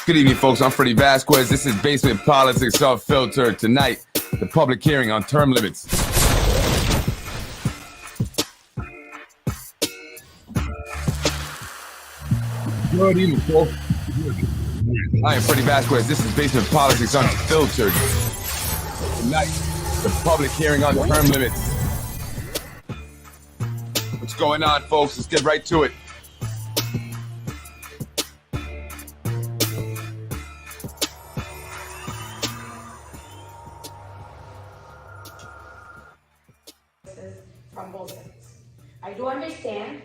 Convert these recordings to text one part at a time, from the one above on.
Good evening, folks. I'm Freddie Vasquez. This is Basement Politics Unfiltered. Tonight, the public hearing on term limits. Good evening, folks. I am Freddie Vasquez. This is Basement Politics Unfiltered. Tonight, the public hearing on term limits. What's going on, folks? Let's get right to it. From both sides. I do understand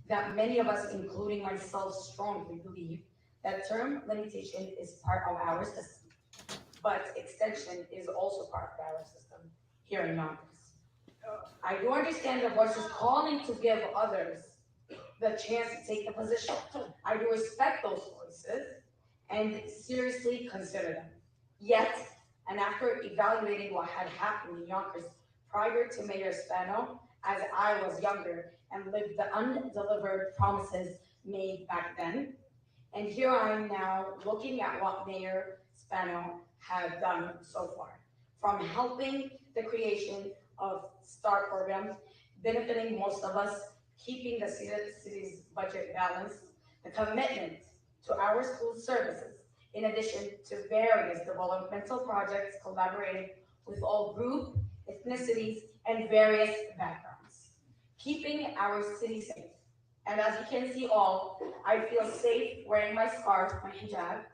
that many of us, including myself, strongly believe that term limitation is part of our system, but extension is also part of our system here in Yonkers. I do understand the voices calling to give others the chance to take the position. I do respect those voices and seriously consider them. Yet, and after evaluating what had happened in Yonkers prior to Mayor Spano, as I was younger and lived the undelivered promises made back then. And here I am now looking at what Mayor Spano had done so far, from helping the creation of STAR programs, benefiting most of us, keeping the city's budget balanced, the commitment to our school services, in addition to various developmental projects collaborating with all groups, ethnicities, and various backgrounds, keeping our city safe. And as you can see all, I feel safe wearing my scarf, my hijab,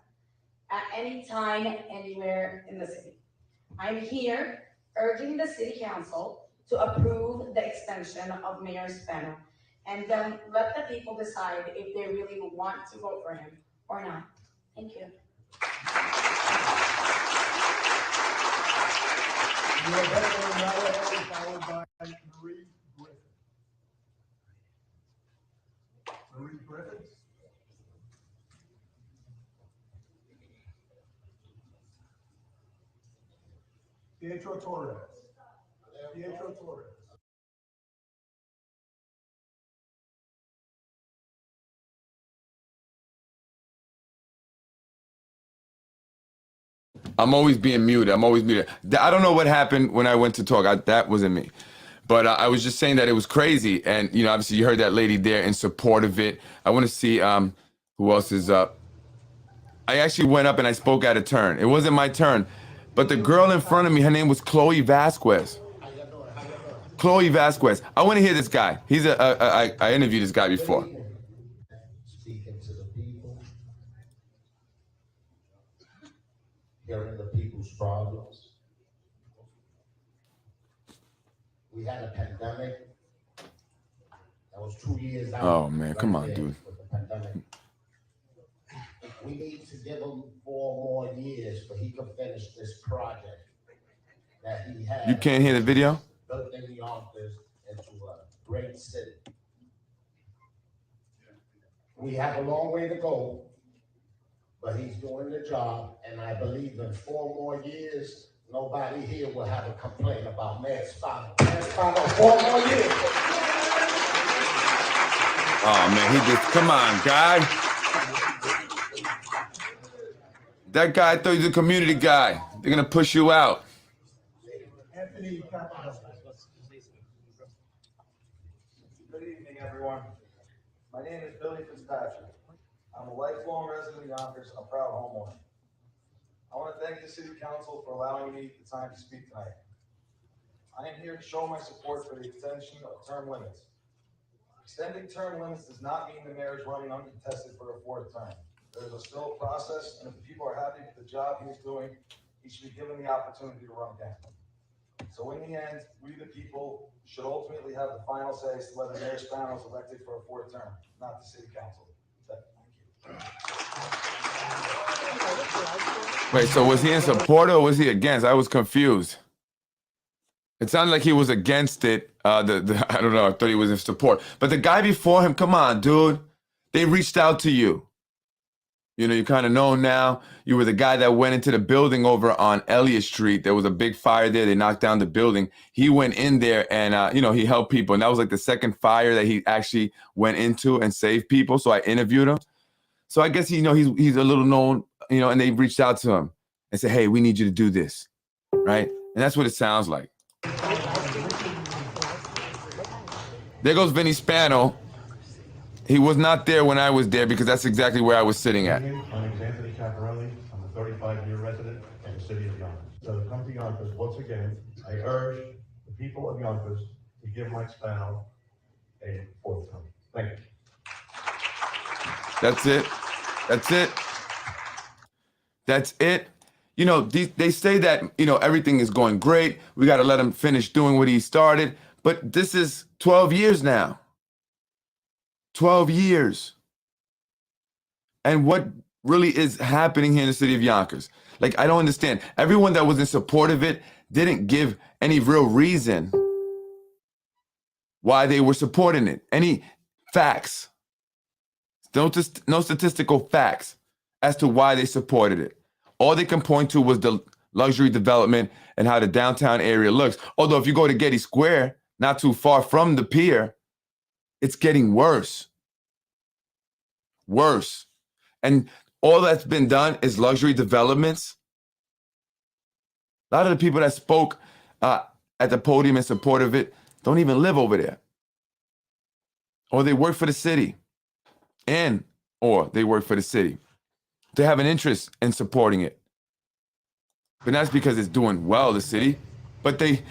at any time, anywhere in the city. I'm here urging the city council to approve the extension of Mayor Spano, and then let the people decide if they really want to vote for him or not. Thank you. Followed by Marie Griffin. Marie Griffin. Pietro Torres. Pietro Torres. I'm always being muted. I don't know what happened when I went to talk. That wasn't me. But I was just saying that it was crazy. And, you know, obviously you heard that lady there in support of it. I want to see who else is up. I actually went up and I spoke at a turn. It wasn't my turn. But the girl in front of me, her name was Chloe Vasquez. Chloe Vasquez. I want to hear this guy. I interviewed this guy before. Speaking to the people, hearing the people's problems. We had a pandemic that was 2 years out. Oh man, come on, dude. With the pandemic. We need to give him 4 more years so he can finish this project that he has. You can't hear the video? Building Yonkers into a great city. We have a long way to go, but he's doing the job, and I believe in 4 more years, nobody here will have a complaint about Mayor Spano. Mayor Spano, 4 more years. Oh man, come on, guy. That guy, I thought he was a community guy. They're gonna push you out. Anthony Capadosa. Good evening, everyone. My name is Billy Fitzpatrick. I'm a lifelong resident of Yonkers and a proud homeowner. I want to thank the City Council for allowing me the time to speak tonight. I am here to show my support for the extension of term limits. Extending term limits does not mean the mayor is running uncontested for a 4th term. There is still a process, and if the people are happy with the job he is doing, he should be given the opportunity to run again. So in the end, we the people should ultimately have the final say as to whether Mayor Spano is elected for a 4th term, not the City Council. Thank you. Wait, so was he in support or was he against? I was confused. It sounded like he was against it. I don't know. I thought he was in support. But the guy before him, come on, dude. They reached out to you. You know, you kind of know now. You were the guy that went into the building over on Elliott Street. There was a big fire there. They knocked down the building. He went in there and, you know, he helped people. And that was like the second fire that he actually went into and saved people. So I interviewed him. So I guess, you know, he's a little known and they reached out to him and said, hey, we need you to do this, right? And that's what it sounds like. There goes Vinny Spano. He was not there when I was there because that's exactly where I was sitting at. My name is Anthony Caparelli. I'm a 35-year resident in the city of Yonkers. So to come to Yonkers, once again, I urge the people of Yonkers to give Mike Spano a fourth term. Thank you. That's it. That's it. That's it. They say that, everything is going great. We got to let him finish doing what he started. But this is 12 years now. 12 years. And what really is happening here in the city of Yonkers? Like, I don't understand. Everyone that was in support of it didn't give any real reason why they were supporting it. Any facts. No statistical facts as to why they supported it. All they can point to was the luxury development and how the downtown area looks. Although if you go to Getty Square, not too far from the pier, it's getting worse. Worse. And all that's been done is luxury developments. A lot of the people that spoke at the podium in support of it don't even live over there. Or they work for the city. Or they work for the city. They have an interest in supporting it. But that's because it's doing well, the city. But they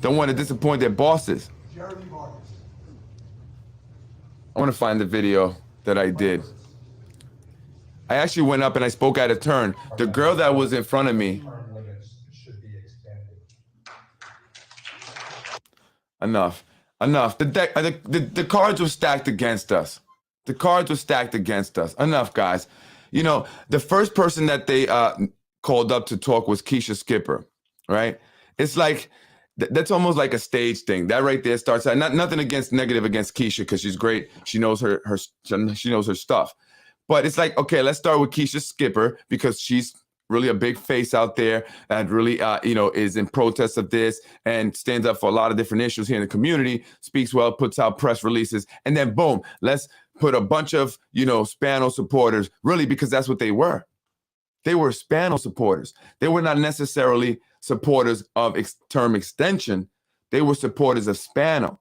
don't want to disappoint their bosses. Jeremy Vargas. I want to find the video that I did. I actually went up and I spoke out of turn. The girl that was in front of me. Term limits should be extended. Enough. The cards were stacked against us. The cards were stacked against us. Enough, guys. The first person that they called up to talk was Keisha Skipper, right? It's like, that's almost like a stage thing. That right there starts out, nothing negative against Keisha, because she's great. She knows she knows her stuff. But it's like, okay, let's start with Keisha Skipper, because she's really a big face out there and really, is in protest of this and stands up for a lot of different issues here in the community, speaks well, puts out press releases, and then boom, let's put a bunch of, Spano supporters, really, because that's what they were. They were Spano supporters. They were not necessarily supporters of term extension. They were supporters of Spano.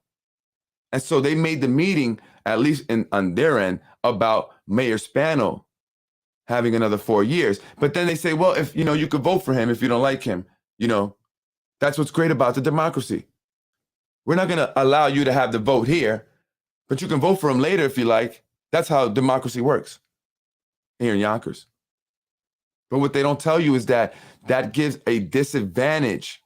And so they made the meeting, at least on their end, about Mayor Spano having another 4 years. But then they say, well, if, you could vote for him if you don't like him, that's what's great about the democracy. We're not going to allow you to have the vote here, but you can vote for him later if you like. That's how democracy works here in Yonkers. But what they don't tell you is that gives a disadvantage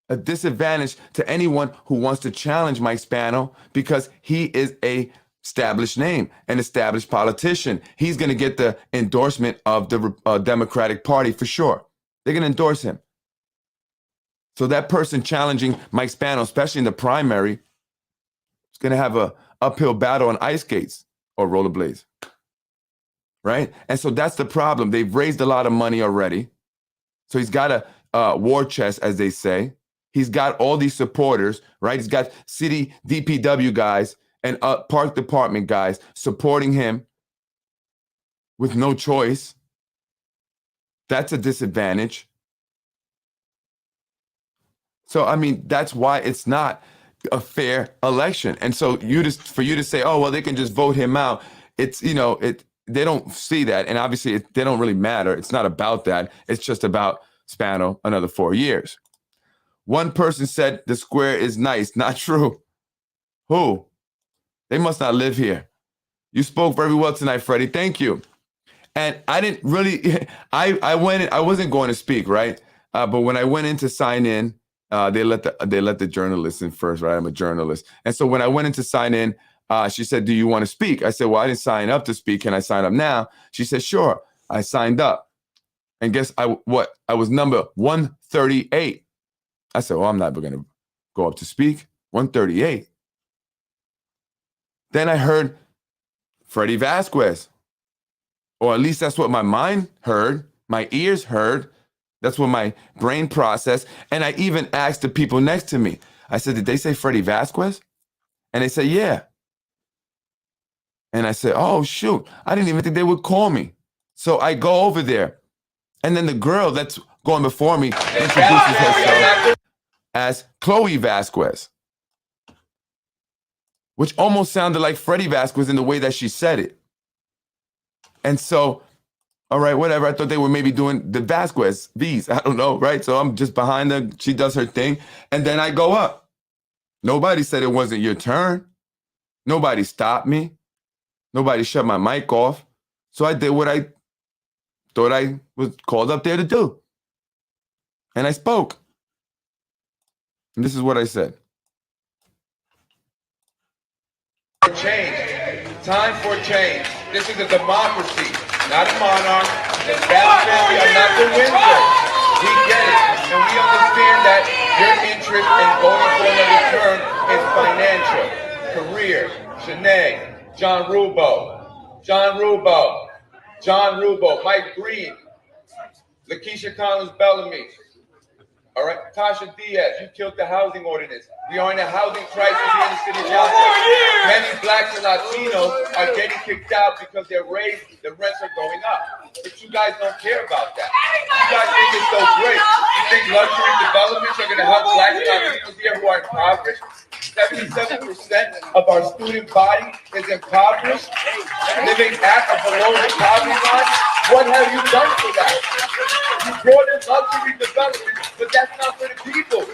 to anyone who wants to challenge Mike Spano, because he is a established name, an established politician. He's going to get the endorsement of the Democratic Party for sure. They're going to endorse him. So that person challenging Mike Spano, especially in the primary, is going to have a uphill battle on ice skates or rollerblades. Right? And so that's the problem. They've raised a lot of money already. So he's got a war chest, as they say. He's got all these supporters, right? He's got city DPW guys and park department guys supporting him with no choice. That's a disadvantage. So, I mean, that's why it's not a fair election. And so for you to say, oh, well, they can just vote him out. It's, they don't see that. And obviously they don't really matter. It's not about that. It's just about Spano another 4 years. One person said the square is nice. Not true. Who? They must not live here. You spoke very well tonight, Freddie. Thank you. And I didn't really, I went in, I wasn't going to speak, right? But when I went in to sign in, they let the journalists in first, right? I'm a journalist. And so when I went in to sign in, she said, do you want to speak? I said, well, I didn't sign up to speak. Can I sign up now? She said, sure. I signed up. And guess I was number 138. I said, well, I'm not going to go up to speak. 138. Then I heard Freddie Vasquez. Or at least that's what my mind heard. My ears heard. That's what my brain processed. And I even asked the people next to me. I said, did they say Freddie Vasquez? And they said, yeah. And I said, oh, shoot. I didn't even think they would call me. So I go over there, and then the girl that's going before me introduces herself as Chloe Vasquez, which almost sounded like Freddie Vasquez in the way that she said it. And so, all right, whatever. I thought they were maybe doing the Vasquez V's. I don't know, right? So I'm just behind her. She does her thing. And then I go up. Nobody said it wasn't your turn. Nobody stopped me. Nobody shut my mic off. So I did what I thought I was called up there to do. And I spoke. And this is what I said. Change. Time for change. This is a democracy, not a monarch. The Bell family are not the Windsor. We get it. And we understand that your interest in voting for another term is financial. Career. Shanae. John Rubo. Mike Green. Lakeisha Collins-Bellamy. All right, Tasha Diaz, you killed the housing ordinance. We are in a housing crisis here in the city of Yonkers. Many blacks and Latinos are getting kicked out because the rents are going up. But you guys don't care about that. You guys think it's so great. You think luxury developments are going to help blacks and Latinos here who are impoverished? 77% of our student body is impoverished, living at or below the poverty line. What have you done for that? You brought in luxury development, but that's not for the people.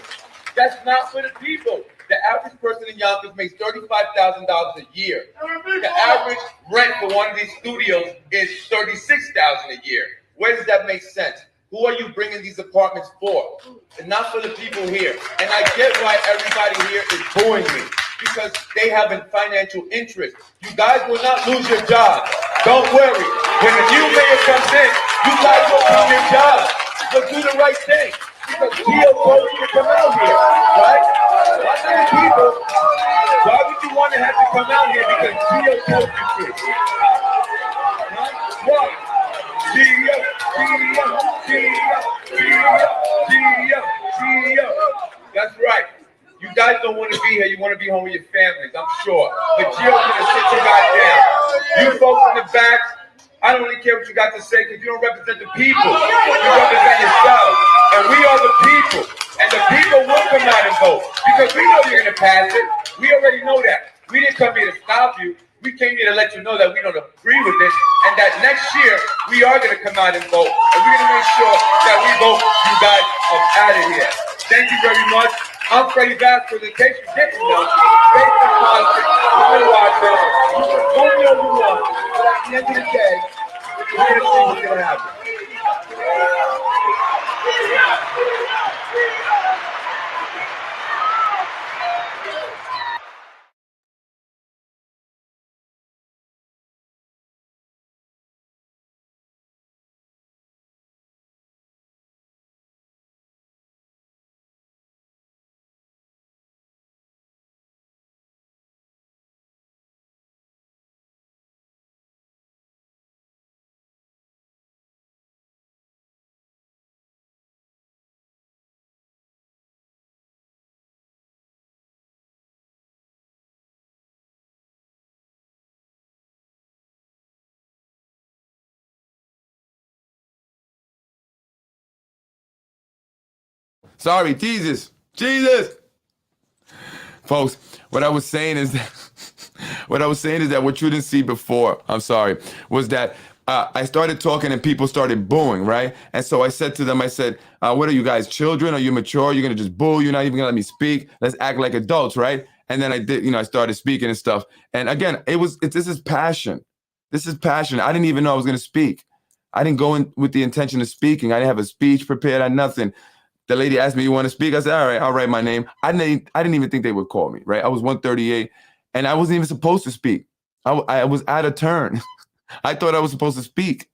That's not for the people. The average person in Yonkers makes $35,000 a year. The average rent for one of these studios is $36,000 a year. Where does that make sense? Who are you bringing these apartments for? And not for the people here. And I get why everybody here is booing me, because they have a financial interest. You guys will not lose your job. Don't worry. When the new mayor comes in, you guys will lose your job. So do the right thing. Because Gio told you to come out here, right? Why many people, why would you want to have to come out here because Gio told you to? What? Gio. That's right. You guys don't want to be here. You want to be home with your families, I'm sure. But Gio's going to sit you guys down. You folks in the back, I don't really care what you got to say because you don't represent the people. You represent yourselves. And we are the people. And the people will come out and vote. Because we know you're going to pass it. We already know that. We didn't come here to stop you. We came here to let you know that we don't agree with this. And that next year, we are going to come out and vote. And we're going to make sure that we vote you guys up out of here. Thank you very much. I'm Freddie Vasquez. In case you didn't know, based on politics, I'm going to watch it. You can vote me over one. But at the end of the day, we're going to see what's going to happen. Sorry, Jesus. Folks, what I was saying is that what you didn't see before, I'm sorry, was that I started talking and people started booing, right? And so I said to them, I said, what are you guys, children? Are you mature? You're going to just boo? You're not even going to let me speak? Let's act like adults, right? And then I did, I started speaking and stuff. And again, this is passion. This is passion. I didn't even know I was going to speak. I didn't go in with the intention of speaking. I didn't have a speech prepared. I had nothing. The lady asked me, you want to speak? I said, all right, I'll write my name. I didn't even think they would call me, right? I was 138 and I wasn't even supposed to speak. I was out of turn. I thought I was supposed to speak,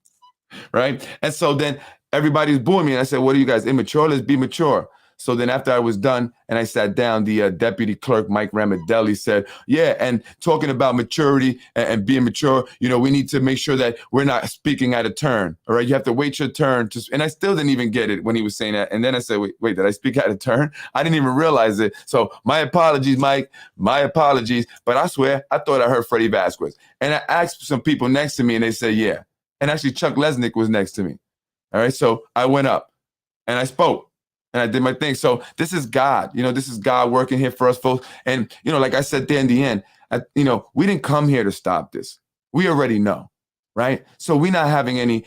right? And so then everybody's booing me. And I said, what are you guys, immature? Let's be mature. So then after I was done and I sat down, the deputy clerk, Mike Ramadelli, said, yeah, and talking about maturity and being mature, we need to make sure that we're not speaking out of turn, all right? You have to wait your turn. And I still didn't even get it when he was saying that. And then I said, wait, did I speak out of turn? I didn't even realize it. So my apologies, Mike, my apologies. But I swear, I thought I heard Freddie Vasquez. And I asked some people next to me and they said, yeah. And actually, Chuck Lesnick was next to me. All right. So I went up and I spoke and I did my thing. So this is God. This is God working here for us, folks. And, like I said there in the end, we didn't come here to stop this. We already know. Right. So we're not having any,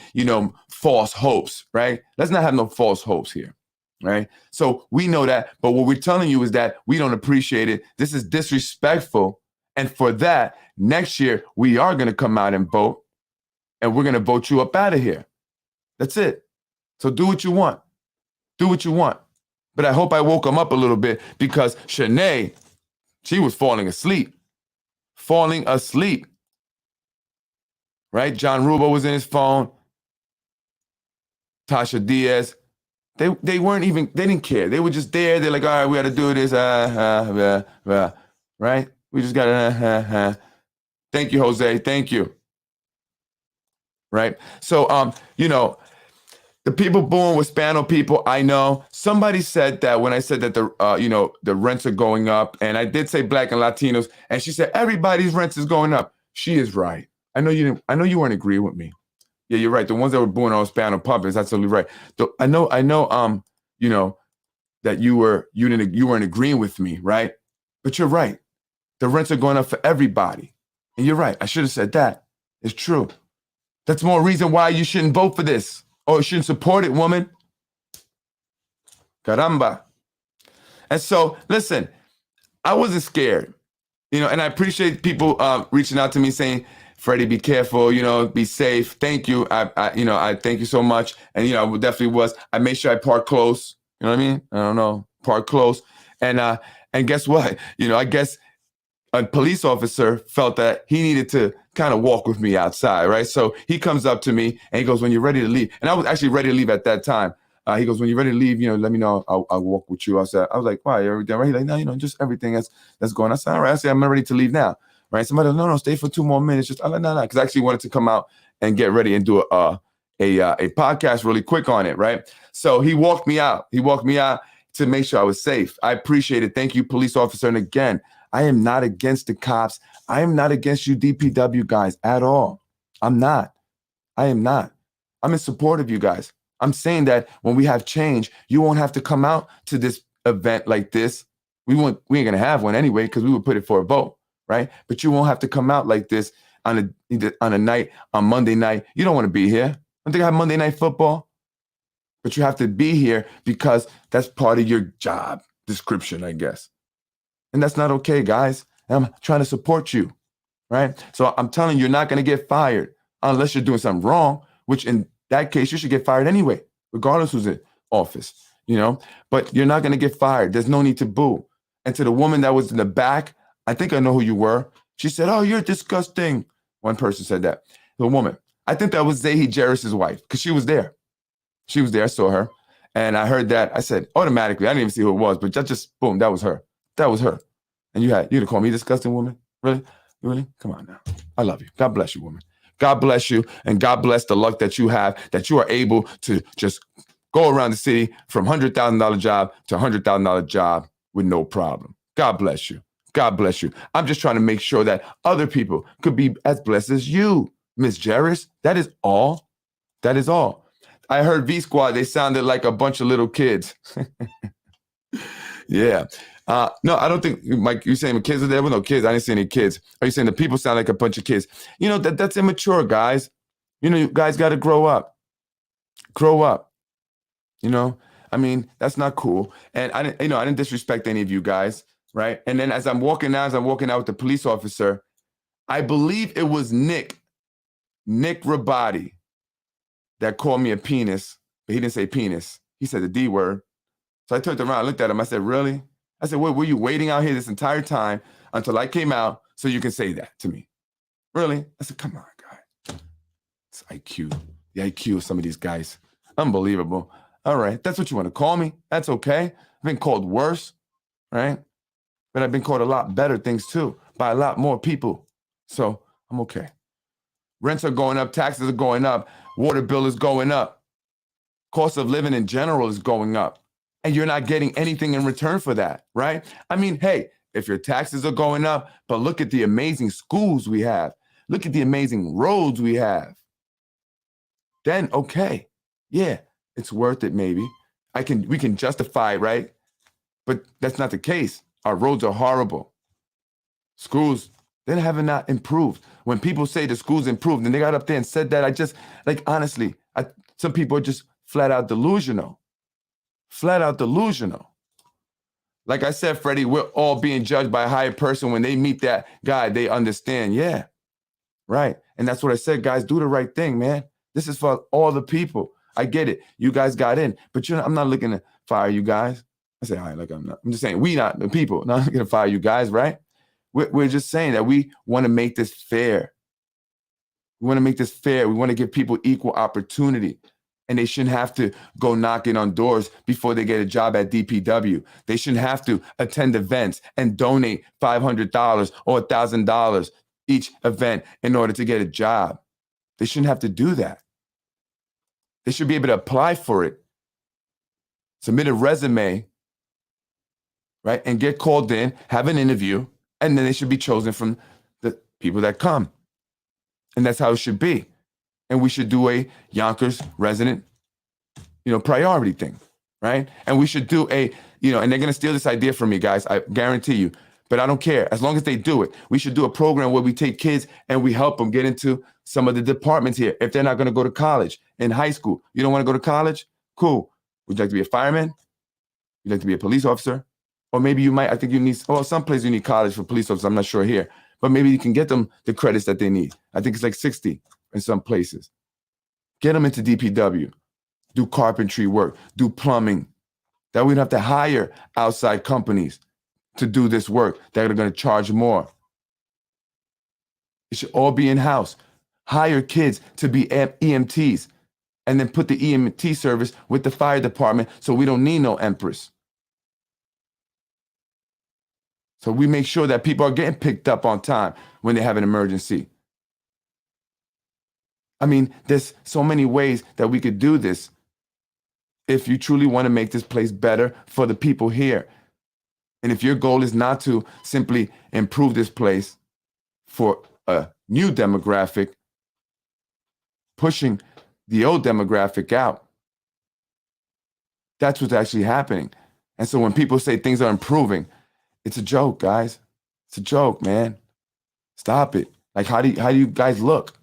false hopes. Right. Let's not have no false hopes here. Right. So we know that. But what we're telling you is that we don't appreciate it. This is disrespectful. And for that, next year, we are going to come out and vote. And we're going to vote you up out of here. That's it. So do what you want. Do what you want. But I hope I woke him up a little bit because Shanae, she was falling asleep. Falling asleep. Right? John Rubo was in his phone. Tasha Diaz. They weren't even, they didn't care. They were just there. They're like, all right, we got to do this. Right? We just got to, Thank you, Jose. Thank you. Right? So, the people born with Spano people, I know. Somebody said that when I said that the rents are going up, and I did say Black and Latinos, and she said everybody's rents is going up. She is right. I know you didn't. I know you weren't agreeing with me. Yeah, you're right. The ones that were born on Spano puppets, that's absolutely right. I know. That you weren't agreeing with me, right? But you're right. The rents are going up for everybody, and you're right. I should have said that. It's true. That's more reason why you shouldn't vote for this. Or you shouldn't support it, woman. Caramba. And so, listen, I wasn't scared, and I appreciate people reaching out to me saying, Freddie, be careful, be safe. Thank you. I thank you so much. And, I definitely was. I made sure I parked close. You know what I mean? I don't know. Park close. And guess what? I guess a police officer felt that he needed to kind of walk with me outside, right? So he comes up to me and he goes, when you're ready to leave. And I was actually ready to leave at that time. He goes, when you're ready to leave, let me know. I'll walk with you. I was like, wow, everything right? He's like, no, just everything that's going on. I said, all right. I said, I'm ready to leave now, right? Somebody, no, stay for 2 more minutes. Just, no, because I actually wanted to come out and get ready and do a podcast really quick on it, right? So he walked me out. He walked me out to make sure I was safe. I appreciate it. Thank you, police officer. And again, I am not against the cops. I am not against you DPW guys at all. I'm not. I am not. I'm in support of you guys. I'm saying that when we have change, you won't have to come out to this event like this. We ain't gonna have one anyway because we would put it for a vote, right? But you won't have to come out like this on Monday night. You don't want to be here. I think I have Monday Night Football, but you have to be here because that's part of your job description, I guess. And that's not okay, guys. I'm trying to support you, right? So I'm telling you, you're not going to get fired unless you're doing something wrong, which in that case, you should get fired anyway, regardless who's in office, But you're not going to get fired. There's no need to boo. And to the woman that was in the back, I think I know who you were. She said, oh, you're disgusting. One person said that. The woman. I think that was Zahi Jarris's wife because she was there. She was there. I saw her. And I heard that. I said, automatically, I didn't even see who it was, but just boom, that was her. That was her. And you'd call me disgusting woman? Really? Really? Come on now. I love you. God bless you, woman. God bless you. And God bless the luck that you have, that you are able to just go around the city from $100,000 job to $100,000 job with no problem. God bless you. God bless you. I'm just trying to make sure that other people could be as blessed as you, Miss Jarris. That is all. That is all. I heard V Squad. They sounded like a bunch of little kids. Yeah. No, I don't think, Mike, you're saying the kids are there? Well, no kids. I didn't see any kids. Are you saying the people sound like a bunch of kids? That's immature, guys. You guys got to grow up. Grow up. I mean, that's not cool. And I didn't disrespect any of you guys, right? And then as I'm walking out with the police officer, I believe it was Nick Rabati that called me a penis, but he didn't say penis. He said the D word. So I turned around, I looked at him. I said, really? I said, were you waiting out here this entire time until I came out so you can say that to me? Really? I said, come on, guy. It's IQ. The IQ of some of these guys. Unbelievable. All right. That's what you want to call me. That's okay. I've been called worse, right? But I've been called a lot better things too by a lot more people. So I'm okay. Rents are going up. Taxes are going up. Water bill is going up. Cost of living in general is going up. And you're not getting anything in return for that, right? I mean, hey, if your taxes are going up, but look at the amazing schools we have. Look at the amazing roads we have. then okay, yeah, it's worth it. Maybe we can justify it, right? But that's not the case. Our roads are horrible. Schools, they haven't not improved. When people say the schools improved and they got up there and said that, I just, like, honestly, some people are just flat out delusional. Flat out delusional. Like I said, Freddie, we're all being judged by a higher person. When they meet that guy, they understand. Yeah, right. And that's what I said, guys, do the right thing, man. This is for all the people. I get it. You guys got in, but I'm not looking to fire you guys. I say, all right, like I'm not. I'm just saying, we not the people, not looking to fire you guys, right? We're just saying that we want to make this fair. We want to make this fair. We want to give people equal opportunity. And they shouldn't have to go knocking on doors before they get a job at DPW. They shouldn't have to attend events and donate $500 or $1,000 each event in order to get a job. They shouldn't have to do that. They should be able to apply for it, submit a resume, right, and get called in, have an interview, and then they should be chosen from the people that come. And that's how it should be. And we should do a Yonkers resident, priority thing, right? And we should do and they're going to steal this idea from me, guys, I guarantee you. But I don't care. As long as they do it, we should do a program where we take kids and we help them get into some of the departments here. If they're not going to go to college in high school, you don't want to go to college? Cool. Would you like to be a fireman? Would you like to be a police officer? Or maybe I think you need, some places you need college for police officers. I'm not sure here. But maybe you can get them the credits that they need. I think it's like 60 in some places. Get them into DPW. Do carpentry work. Do plumbing. That we don't have to hire outside companies to do this work that are going to charge more. It should all be in-house. Hire kids to be EMTs and then put the EMT service with the fire department so we don't need no Empress. So we make sure that people are getting picked up on time when they have an emergency. I mean, there's so many ways that we could do this if you truly want to make this place better for the people here. And if your goal is not to simply improve this place for a new demographic, pushing the old demographic out, that's what's actually happening. And so when people say things are improving, it's a joke, guys. It's a joke, man. Stop it. Like, how do you guys look?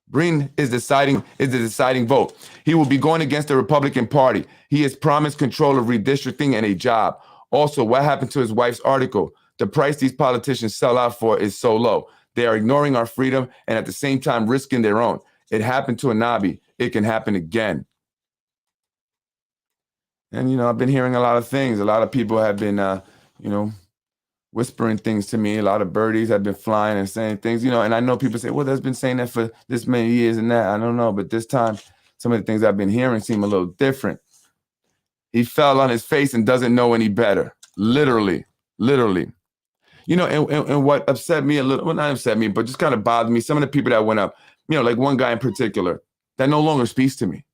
Breen is the deciding vote. He will be going against the Republican Party. He has promised control of redistricting and a job. Also, what happened to his wife's article? The price these politicians sell out for is so low. They are ignoring our freedom and at the same time risking their own. It happened to Anabi. It can happen again. And, I've been hearing a lot of things. A lot of people have been, whispering things to me. A lot of birdies have been flying and saying things, and I know people say, well, that's been saying that for this many years and that. I don't know. But this time, some of the things I've been hearing seem a little different. He fell on his face and doesn't know any better. Literally. And what upset me a little, well, not upset me, but just kind of bothered me, some of the people that went up, like one guy in particular that no longer speaks to me.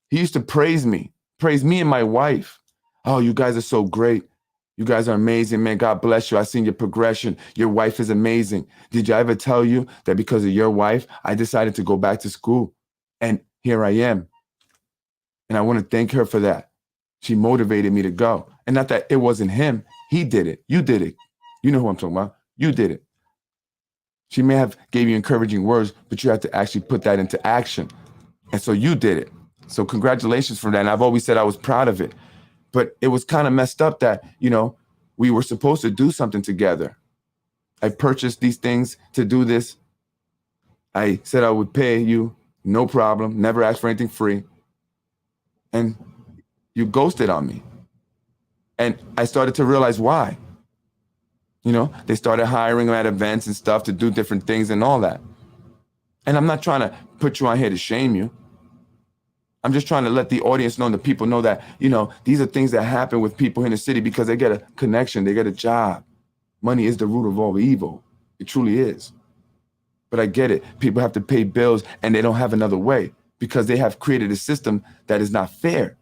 He used to praise me and my wife. Oh, you guys are so great. You guys are amazing, man. God bless you. I've seen your progression. Your wife is amazing. Did I ever tell you that because of your wife, I decided to go back to school? And here I am. And I want to thank her for that. She motivated me to go. And not that it wasn't him. He did it. You did it. You know who I'm talking about. You did it. She may have gave you encouraging words, but you have to actually put that into action. And so you did it. So congratulations for that. And I've always said I was proud of it. But it was kind of messed up that, we were supposed to do something together. I purchased these things to do this. I said I would pay you, no problem, never asked for anything free. And you ghosted on me. And I started to realize why. They started hiring at events and stuff to do different things and all that. And I'm not trying to put you on here to shame you. I'm just trying to let the audience know and the people know that, these are things that happen with people in the city because they get a connection, they get a job. Money is the root of all evil. It truly is. But I get it. People have to pay bills and they don't have another way because they have created a system that is not fair.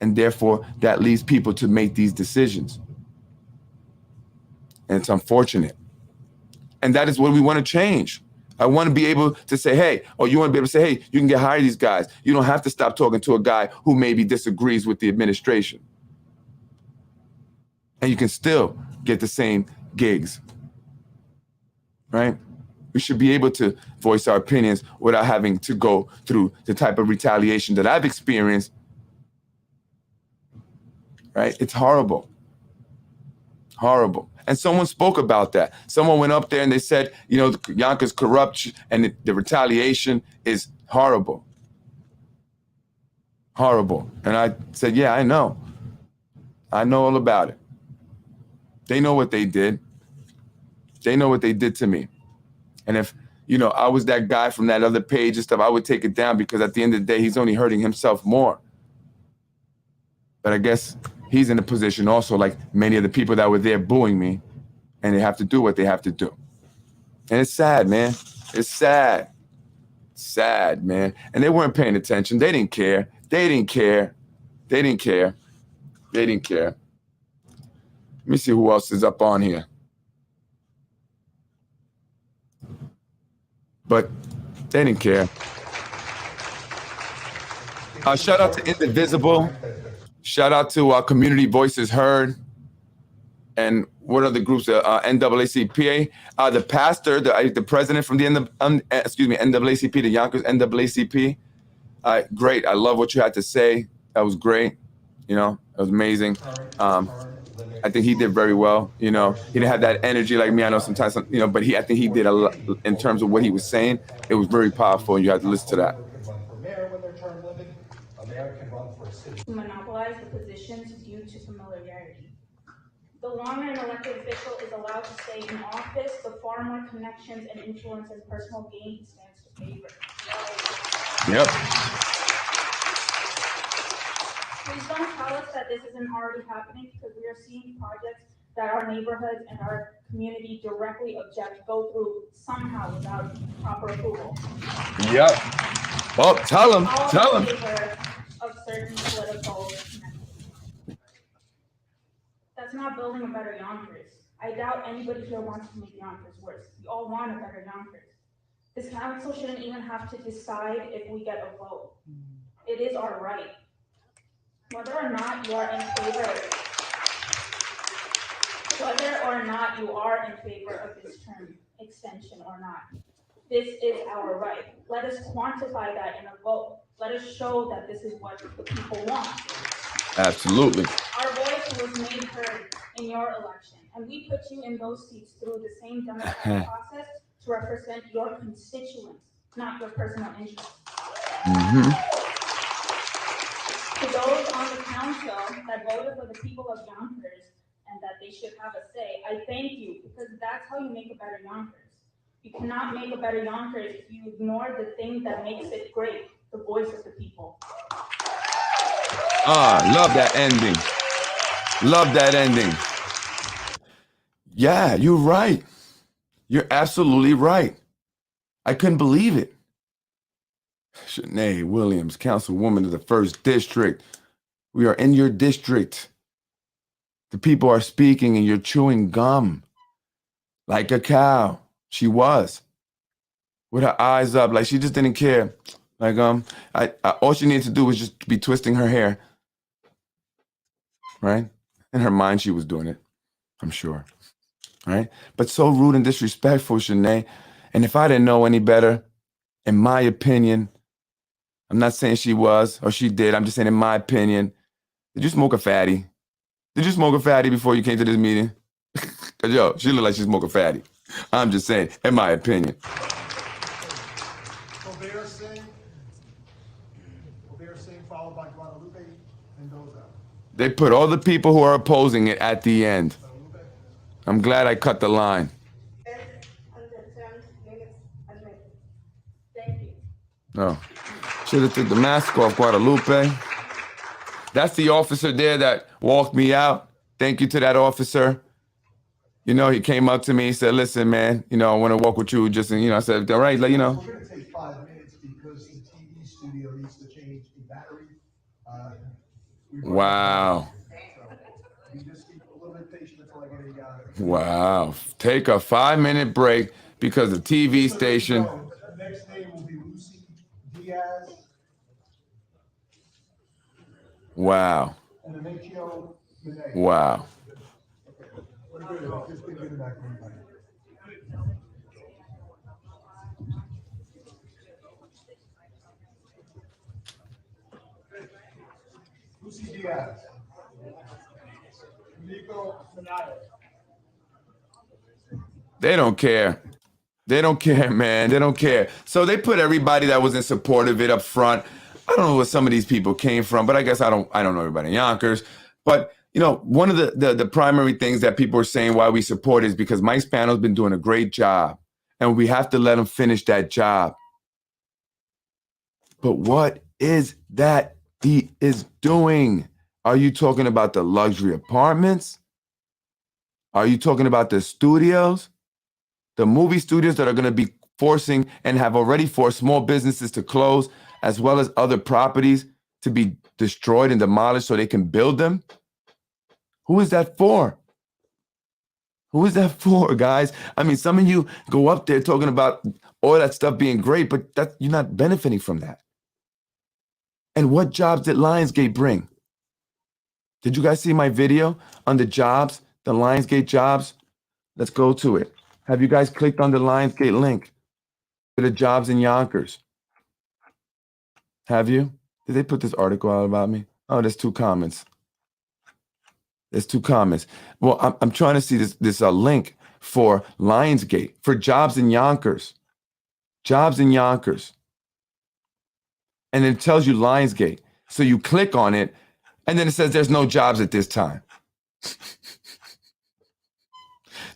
And therefore, that leads people to make these decisions. And it's unfortunate. And that is what we want to change. I want to be able to say, hey, or you want to be able to say, hey, you can get hired these guys. You don't have to stop talking to a guy who maybe disagrees with the administration. And you can still get the same gigs, right? We should be able to voice our opinions without having to go through the type of retaliation that I've experienced, right? It's horrible. Horrible. And someone spoke about that. Someone went up there and they said, you know, Yonkers corrupt and the retaliation is horrible. Horrible. And I said, yeah, I know. I know all about it. They know what they did. They know what they did to me. And if, you know, I was that guy from that other page and stuff, I would take it down because at the end of the day, he's only hurting himself more. But I guess he's in a position also like many of the people that were there booing me, and they have to do what they have to do. And it's sad, man. It's sad. Sad, man. And they weren't paying attention. They didn't care. They didn't care. They didn't care. They didn't care. Let me see who else is up on here. But they didn't care. Shout out to Indivisible. Shout out to Community Voices Heard. And what are the groups? NAACP. The pastor, the president from the NAACP, the Yonkers NAACP. Great. I love what you had to say. That was great. You know, it was amazing. I think he did very well. You know, he didn't have that energy like me. I know sometimes, you know, but I think he did a lot in terms of what he was saying. It was very powerful, and you had to listen to that. Monopolize the positions due to familiarity. The longer an elected official is allowed to stay in office, the far more connections and influence and personal gain he stands to favor. Yep. Please don't tell us that this isn't already happening, because we are seeing projects that our neighborhoods and our community directly object go through somehow without proper approval. Yep. Well, tell him. Tell him. Of certain political connections. That's not building a better Yonkers. I doubt anybody here wants to make Yonkers worse. We all want a better Yonkers. This council shouldn't even have to decide if we get a vote. It is our right. Whether or not you are in favor of this term extension or not, this is our right. Let us quantify that in a vote. Let us show that this is what the people want. Absolutely. Our voice was made heard in your election, and we put you in those seats through the same democratic process to represent your constituents, not your personal interests. Mm-hmm. To those on the council that voted for the people of Yonkers and that they should have a say, I thank you, because that's how you make a better Yonkers. You cannot make a better Yonkers if you ignore the thing that makes it great, the voice of the people. Love that ending. Love that ending. Yeah, you're right. You're absolutely right. I couldn't believe it. Shanae Williams, Councilwoman of the 1st District. We are in your district. The people are speaking and you're chewing gum like a cow. She was. With her eyes up, like she just didn't care. Like, all she needed to do was just be twisting her hair. Right? In her mind, she was doing it. I'm sure. Right? But so rude and disrespectful, Shanae. And if I didn't know any better, in my opinion, I'm not saying she was or she did. I'm just saying in my opinion, did you smoke a fatty? Did you smoke a fatty before you came to this meeting? Cause yo, she looked like she smoked a fatty. I'm just saying, in my opinion. Colbert Singh, followed by Guadalupe Mendoza. They put all the people who are opposing it at the end. I'm glad I cut the line. Thank you. No. Should have took the mask off, Guadalupe. That's the officer there that walked me out. Thank you to that officer. You know, he came up to me, he said, listen, man, you know, I want to walk with you. Just, you know, I said, all right, you know. We're going to take 5 minutes because the TV studio needs to change the battery. Wow. You just keep a little bit patient until I get a Wow. Take a 5-minute break because the TV station. The next name will be Lucy Diaz. Wow. And Amicio Monet. Wow. We're good. Just give it back to everybody. Lucy Diaz. Nico Sonata. They don't care. They don't care, man. They don't care. So they put everybody that was in support of it up front. I don't know where some of these people came from, but I guess I don't know everybody in Yonkers. But you know, one of the primary things that people are saying why we support it is because Mike Spano's been doing a great job, and we have to let him finish that job. But what is that he is doing? Are you talking about the luxury apartments? Are you talking about the studios? The movie studios that are going to be forcing and have already forced small businesses to close, as well as other properties to be destroyed and demolished so they can build them? Who is that for? Who is that for, guys? I mean, some of you go up there talking about all that stuff being great, but you're not benefiting from that. And what jobs did Lionsgate bring? Did you guys see my video on the jobs, the Lionsgate jobs? Let's go to it. Have you guys clicked on the Lionsgate link to the jobs in Yonkers? Have you? Did they put this article out about me? Oh, there's 2 comments. There's 2 comments. Well, I'm trying to see this link for Lionsgate, for jobs in Yonkers. Jobs in Yonkers. And it tells you Lionsgate. So you click on it, and then it says there's no jobs at this time.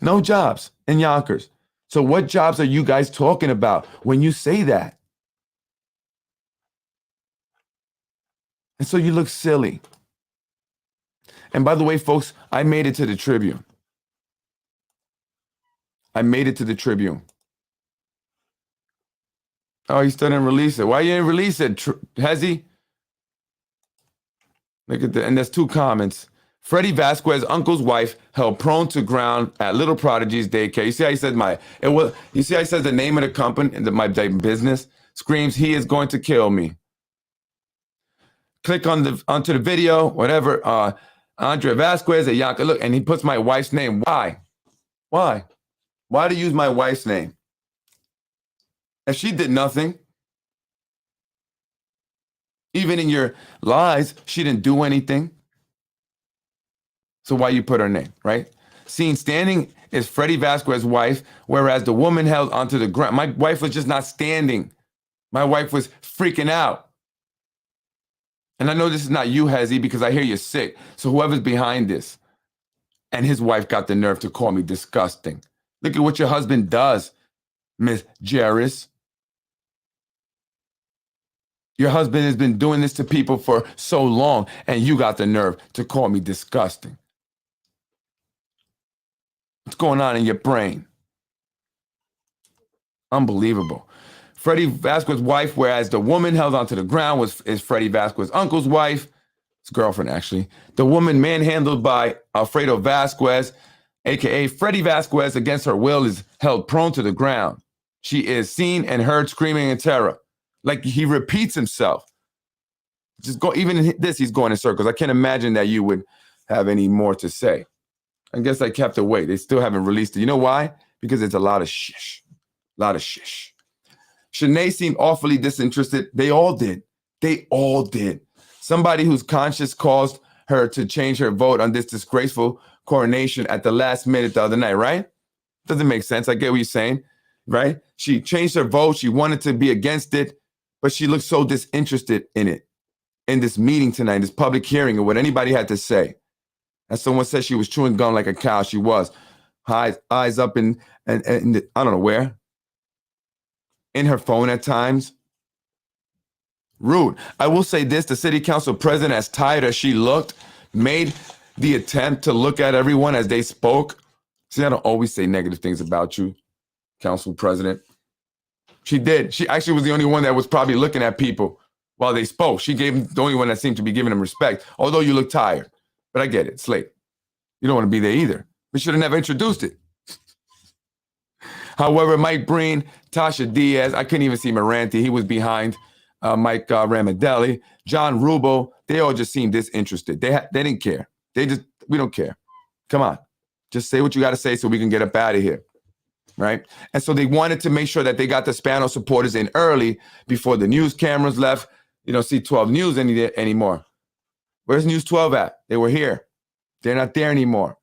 No jobs in Yonkers. So what jobs are you guys talking about when you say that? And so you look silly. And by the way, folks, I made it to the Tribune. I made it to the Tribune. Oh, he still didn't release it. Why you didn't release it? Has he? Look at and there's 2 comments. Freddie Vasquez, uncle's wife, held prone to ground at Little Prodigy's daycare. You see how he said you see how he says the name of the company and my business? Screams, he is going to kill me. Click onto the video, whatever. Andre Vasquez at Yonkers. Look, and he puts my wife's name. Why? Why? Why to use my wife's name? If she did nothing, even in your lies, she didn't do anything. So why you put her name, right? Seen standing is Freddie Vasquez's wife, whereas the woman held onto the ground. My wife was just not standing. My wife was freaking out. And I know this is not you, Hezzy, because I hear you're sick. So whoever's behind this, and his wife got the nerve to call me disgusting. Look at what your husband does, Miss Jarris. Your husband has been doing this to people for so long, and you got the nerve to call me disgusting. What's going on in your brain? Unbelievable. Freddie Vasquez's wife, whereas the woman held onto the ground is Freddie Vasquez's uncle's wife, his girlfriend actually. The woman manhandled by Alfredo Vasquez, aka Freddie Vasquez, against her will is held prone to the ground. She is seen and heard screaming in terror. Like he repeats himself. Even in this, he's going in circles. I can't imagine that you would have any more to say. I guess I kept away. They still haven't released it. You know why? Because it's a lot of shish. A lot of shish. Shanae seemed awfully disinterested. They all did. They all did. Somebody whose conscience caused her to change her vote on this disgraceful coronation at the last minute the other night, right? Doesn't make sense. I get what you're saying, right? She changed her vote. She wanted to be against it, but she looked so disinterested in it, in this meeting tonight, this public hearing, or what anybody had to say. As someone said, she was chewing gum like a cow. She was. Eyes up in I don't know where. In her phone at times. Rude. I will say this, the city council president, as tired as she looked, made the attempt to look at everyone as they spoke. See, I don't always say negative things about you, council president. She did. She actually was the only one that was probably looking at people while they spoke. She gave the only one that seemed to be giving them respect, although you look tired. But I get it, it's late. You don't want to be there either. We should have never introduced it. However, Mike Breen, Tasha Diaz, I couldn't even see Moranti. He was behind Mike Ramadelli, John Rubo. They all just seemed disinterested. They didn't care. We don't care. Come on. Just say what you got to say so we can get up out of here. Right? And so they wanted to make sure that they got the Spano supporters in early before the news cameras left. You don't see 12 News anymore. Where's News 12 at? They were here. They're not there anymore.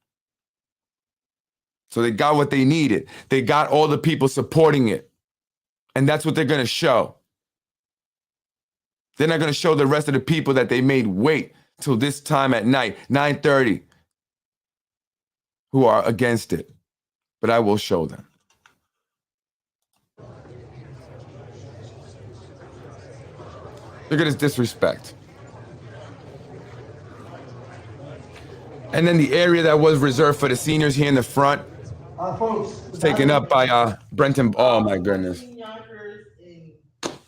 So they got what they needed. They got all the people supporting it. And that's what they're going to show. They're not going to show the rest of the people that they made wait till this time at night, 9:30, who are against it. But I will show them. Look at his disrespect. And then the area that was reserved for the seniors here in the front, Folks. taken up by Brenton. Oh my goodness. Yonkers in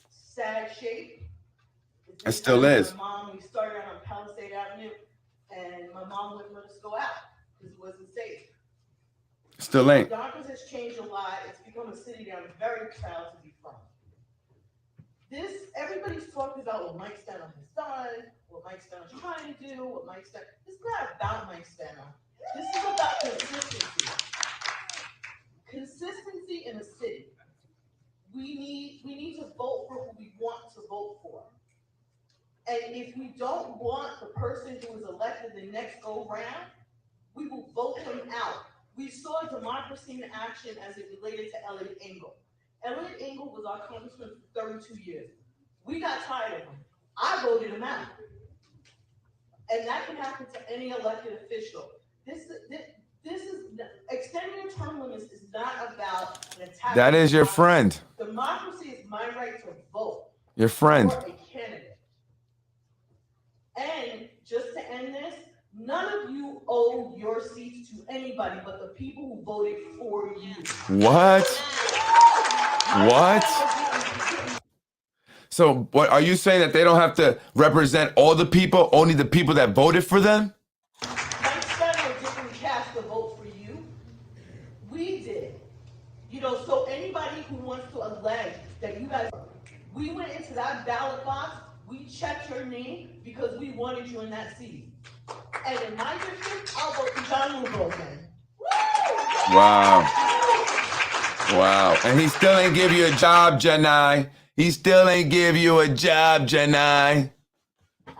sad shape. It still is. My mom, we started out on Palisade Avenue, and my mom wouldn't let us go out because it wasn't safe. Still ain't. Yonkers has changed a lot. It's become a city that I'm very proud to be from. Everybody's talking about what Mike Stano has done, what Mike Stano's trying to do, what Mike Stano. This is not about Mike Stano. This is about consistency. Consistency in a city. We need to vote for who we want to vote for. And if we don't want the person who is elected the next go round, we will vote them out. We saw democracy in action as it related to Elliot Engel. Elliot Engel was our congressman for 32 years. We got tired of him. I voted him out. And that can happen to any elected official. This is extending your term limits is not about an attack. That is your friend. Democracy is my right to vote. Your friend. For a candidate. And just to end this, none of you owe your seats to anybody but the people who voted for you. What? What? So what are you saying, that they don't have to represent all the people, only the people that voted for them? Mike Stano didn't cast a vote for you. We did. So anybody who wants to allege that you guys, we went into that ballot box, we checked your name because we wanted you in that seat. And in my district, I'll vote for John Lugo again. Wow. Wow. And he still ain't give you a job, Janai. He still ain't give you a job, Janai.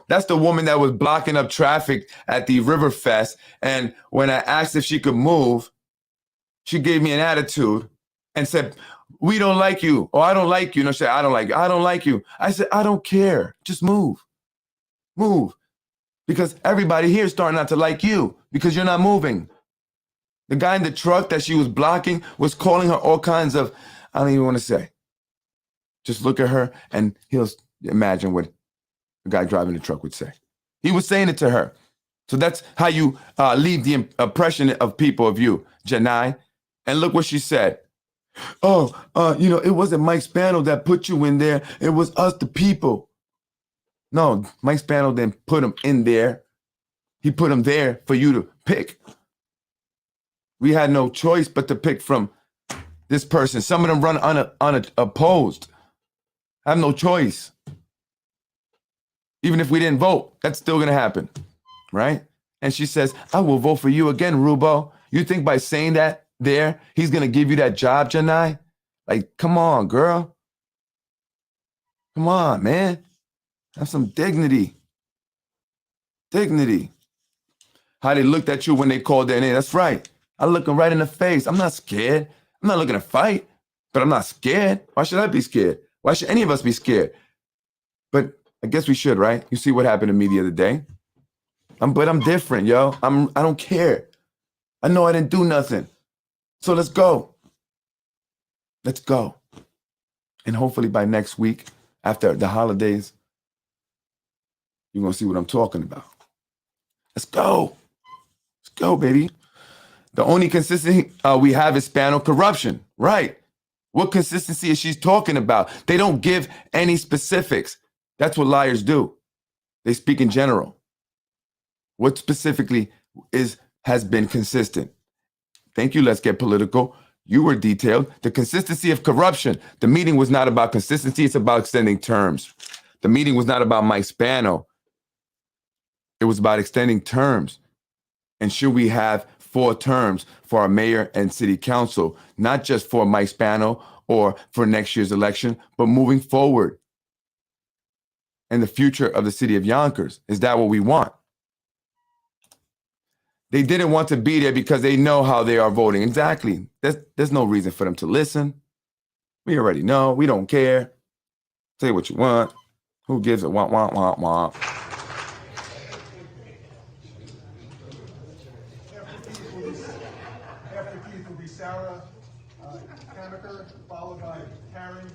That's the woman that was blocking up traffic at the Riverfest. And when I asked if she could move, she gave me an attitude and said, "We don't like you." Or "I don't like you." No, she said, "I don't like you. I don't like you." I said, "I don't care. Just move. Move." Because everybody here is starting not to like you because you're not moving. The guy in the truck that she was blocking was calling her all kinds of, I don't even want to say. Just look at her and he'll imagine what the guy driving the truck would say. He was saying it to her. So that's how you leave the impression of people of you, Janai. And look what she said. "Oh, it wasn't Mike Spano that put you in there. It was us, the people." No, Mike Spano didn't put him in there. He put him there for you to pick. We had no choice but to pick from this person. Some of them run unopposed. I have no choice. Even if we didn't vote, that's still going to happen, right? And she says, "I will vote for you again, Rubo." You think by saying that there, he's going to give you that job, Janai? Like, come on, girl. Come on, man. Have some dignity. Dignity. How they looked at you when they called their name. That's right. I look them right in the face. I'm not scared. I'm not looking to fight, but I'm not scared. Why should I be scared? Why should any of us be scared? But I guess we should, right? You see what happened to me the other day. But I'm different, yo. I don't care. I know I didn't do nothing. So let's go. Let's go. And hopefully by next week, after the holidays, you're going to see what I'm talking about. Let's go. Let's go, baby. The only consistency we have is Spano corruption. Right. What consistency is she talking about? They don't give any specifics. That's what liars do. They speak in general. What specifically has been consistent? Thank you. Let's get political. You were detailed. The consistency of corruption. The meeting was not about consistency. It's about extending terms. The meeting was not about Mike Spano. It was about extending terms. And should we have 4 terms for our mayor and city council, not just for Mike Spano or for next year's election, but moving forward and the future of the city of Yonkers? Is that what we want? They didn't want to be there because they know how they are voting. Exactly. There's no reason for them to listen. We already know. We don't care. Say what you want. Who gives a want? After Keith will be Sarah Kamaker, followed by Karen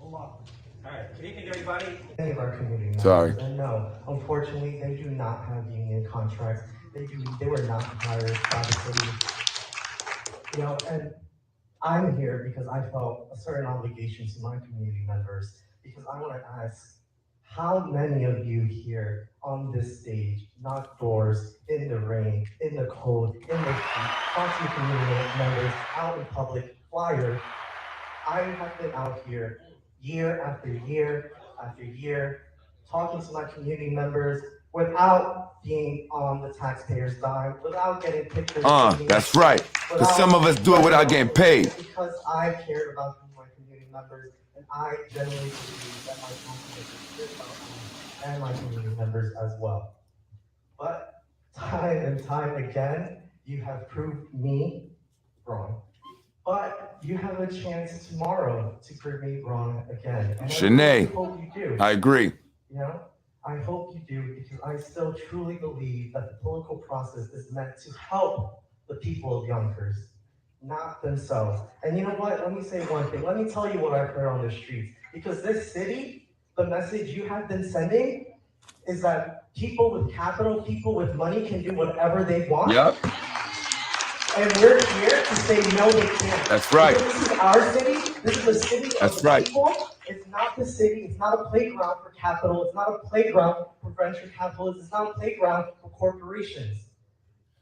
Olaf. All right, good evening, everybody. Many of our community members, Sorry. and no, unfortunately, they do not have union contracts. They were not hired by the city. You know, and I'm here because I felt a certain obligation to my community members, because I want to ask, how many of you here on this stage knock doors in the rain, in the cold, in the heat, talk to community members out in public, flyers? I have been out here year after year after year, talking to my community members without being on the taxpayer's dime, without getting pictures. That's right. Because some of us do it without getting paid. Because I cared about my community members, and I genuinely believe that my council cares about me and my community members as well. But time and time again, you have proved me wrong. But you have a chance tomorrow to prove me wrong again. And Shanae, I hope you do. I agree. You know, I hope you do, because I still truly believe that the political process is meant to help the people of Yonkers, not themselves. And you know what? Let me say one thing. Let me tell you what I've heard on the streets. Because this city, the message you have been sending is that people with capital, people with money can do whatever they want. Yep. And we're here to say no, they can't. That's right. Because this is our city. This is the city That's of the right. people. It's not the city. It's not a playground for capital. It's not a playground for venture capitalists. It's not a playground for corporations.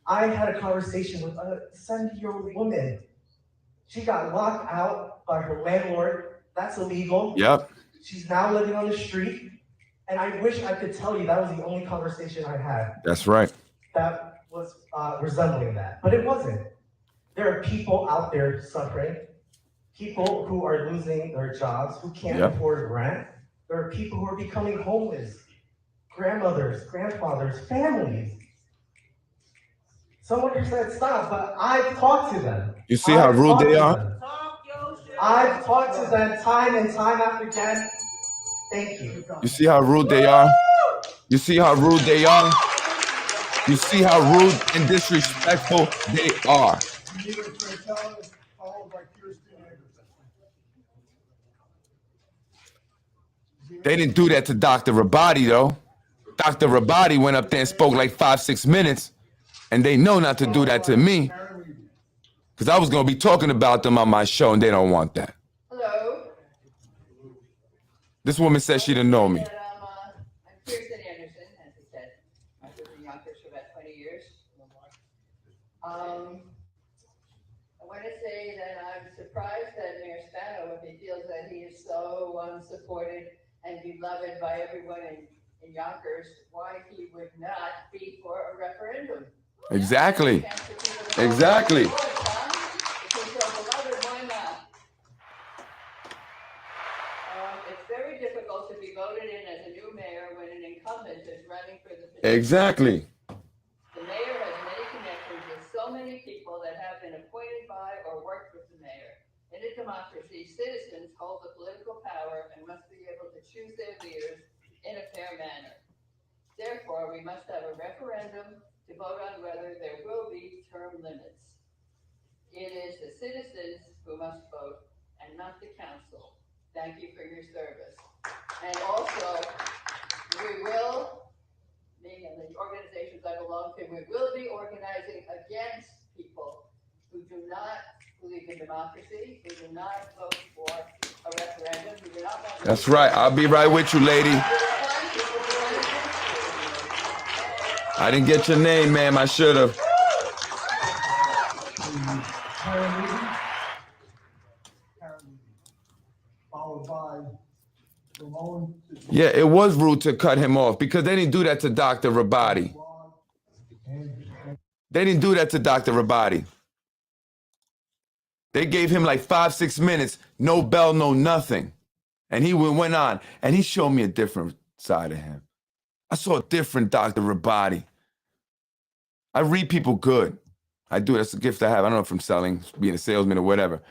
I had a conversation with a 70-year-old woman. She got locked out by her landlord. That's illegal. Yep. She's now living on the street. And I wish I could tell you that was the only conversation I had That's right. that was resembling that, but it wasn't. There are people out there suffering, people who are losing their jobs, who can't afford rent. There are people who are becoming homeless, grandmothers, grandfathers, families. Someone just said stop, but I've talked to them. You see how rude they are? I've talked to them time and time after again. Thank you. You see how rude they are? You see how rude they are? You see how rude and disrespectful they are. They didn't do that to Dr. Rabadi, though. Dr. Rabadi went up there and spoke like 5-6 minutes, and they know not to do that to me, because I was going to be talking about them on my show, and they don't want that. Hello. This woman said she didn't know me. I'm Kirsten Anderson, as I said. I've lived in Yonkers for about 20 years. I want to say that I'm surprised that Mayor Spano, if he feels that he is so supported and beloved by everyone in Yonkers, why he would not be for a referendum. Exactly. Exactly. If he's so beloved, why not? It's very difficult to be voted in as a new mayor when an incumbent is running for the position. Exactly. The mayor has many connections with so many people that have been appointed by or worked with the mayor. In a democracy, citizens hold the political power and must be able to choose their leaders in a fair manner. Therefore, we must have a referendum to vote on whether there will be term limits. It is the citizens who must vote and not the council. Thank you for your service. And also, we will, me and the organizations I belong to, we will be organizing against people who do not believe in democracy, who do not vote for a referendum, who do not want to. That's right. I'll be right with you, lady. I didn't get your name, ma'am. I should have. Yeah, it was rude to cut him off because they didn't do that to Dr. Rabadi. They didn't do that to Dr. Rabadi. They gave him like 5-6 minutes, no bell, no nothing. And he went on, and he showed me a different side of him. I saw a different Dr. Rabadi. I read people good. I do. That's a gift I have. I don't know if I'm selling, being a salesman or whatever.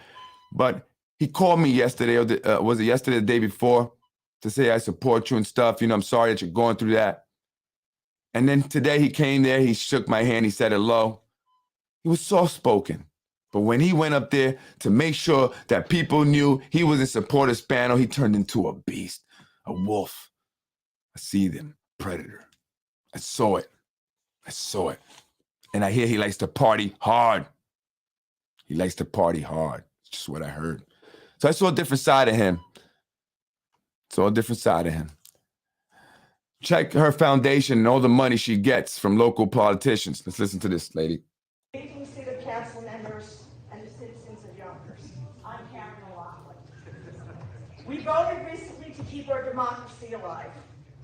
But he called me yesterday, or was it yesterday, the day before, to say I support you and stuff. You know, I'm sorry that you're going through that. And then today he came there, he shook my hand, he said hello. He was soft-spoken. But when he went up there to make sure that people knew he was in support of Spano, he turned into a beast, a wolf. I see them, predator. I saw it. I saw it. And I hear he likes to party hard. He likes to party hard. It's just what I heard. So I saw a different side of him. Saw a different side of him. Check her foundation and all the money she gets from local politicians. Let's listen to this, lady. Speaking to the council members and the citizens of Yonkers, I'm Karen O'Loughlin. We voted recently to keep our democracy alive,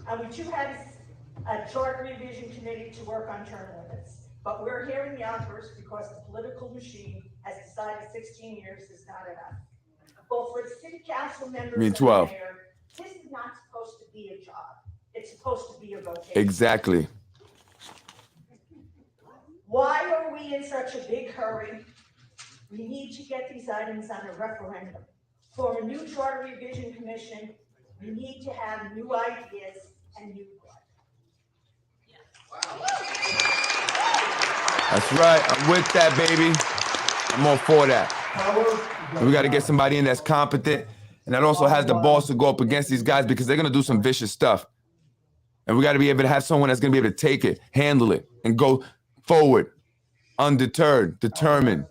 and we too had a charter revision committee to work on term limits. But we're here in Yonkers because the political machine has decided 16 years is not enough. Both for the city council members and the 12. mayor, this is not supposed to be a job. It's supposed to be a vocation. Exactly. Why are we in such a big hurry? We need to get these items on a referendum. For a new charter revision commission, we need to have new ideas and new blood. That's right. I'm with that, baby. I'm all for that. And we got to get somebody in that's competent and that also has the balls to go up against these guys because they're going to do some vicious stuff. And we got to be able to have someone that's going to be able to take it, handle it, and go forward, undeterred, determined.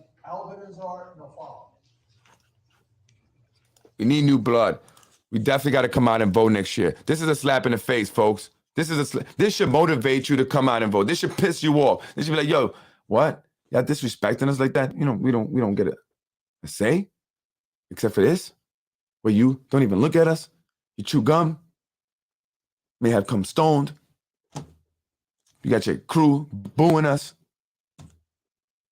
We need new blood. We definitely got to come out and vote next year. This is a slap in the face, folks. This should motivate you to come out and vote. This should piss you off. This should be like, yo, what? Y'all disrespecting us like that? You know, we don't get a say, except for this, where you don't even look at us. You chew gum. May have come stoned. You got your crew booing us,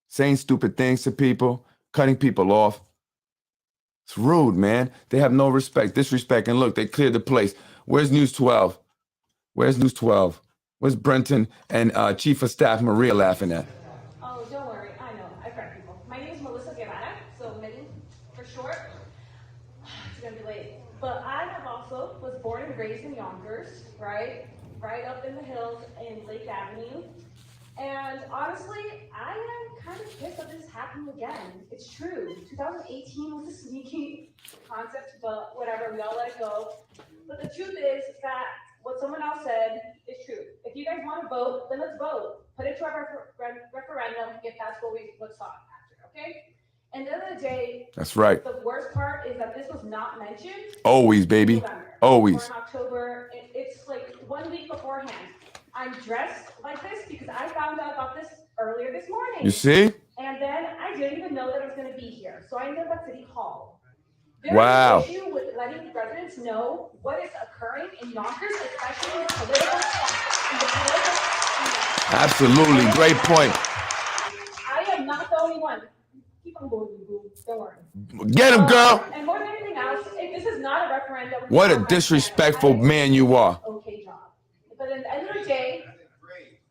saying stupid things to people, cutting people off. It's rude, man. They have no respect, disrespect. And look, they cleared the place. Where's News 12? Where's News 12? Where's Brenton and Chief of Staff Maria laughing at? Oh, don't worry. I know. I correct people. My name is Melissa Guevara, so Minnie for short. It's gonna be late. But I have also was born and raised in Yonkers, right? Right up in the hills in Lake Avenue. And honestly, I am kind of pissed that this is happening again. It's true. 2018 was a sneaky concept, but whatever, we all let it go. But the truth is that what someone else said is true. If you guys want to vote, then let's vote. Put it to a referendum if that's what's sought after, okay? And at the end of the day, that's right. The worst part is that this was not mentioned. Always, baby. November, always. Or in October. It's like 1 week beforehand. I'm dressed like this because I found out about this earlier this morning. You see? And then I didn't even know that I was going to be here. So I ended up at City Hall. There's wow. an issue with letting residents know what is occurring in Yonkers, especially in the political Absolutely. Great point. I am not the only one. Keep on going, boo. Don't worry. Get him, girl. And more than anything else, if this is not a referendum. What a disrespectful man you are. Okay job. But at the end of the day,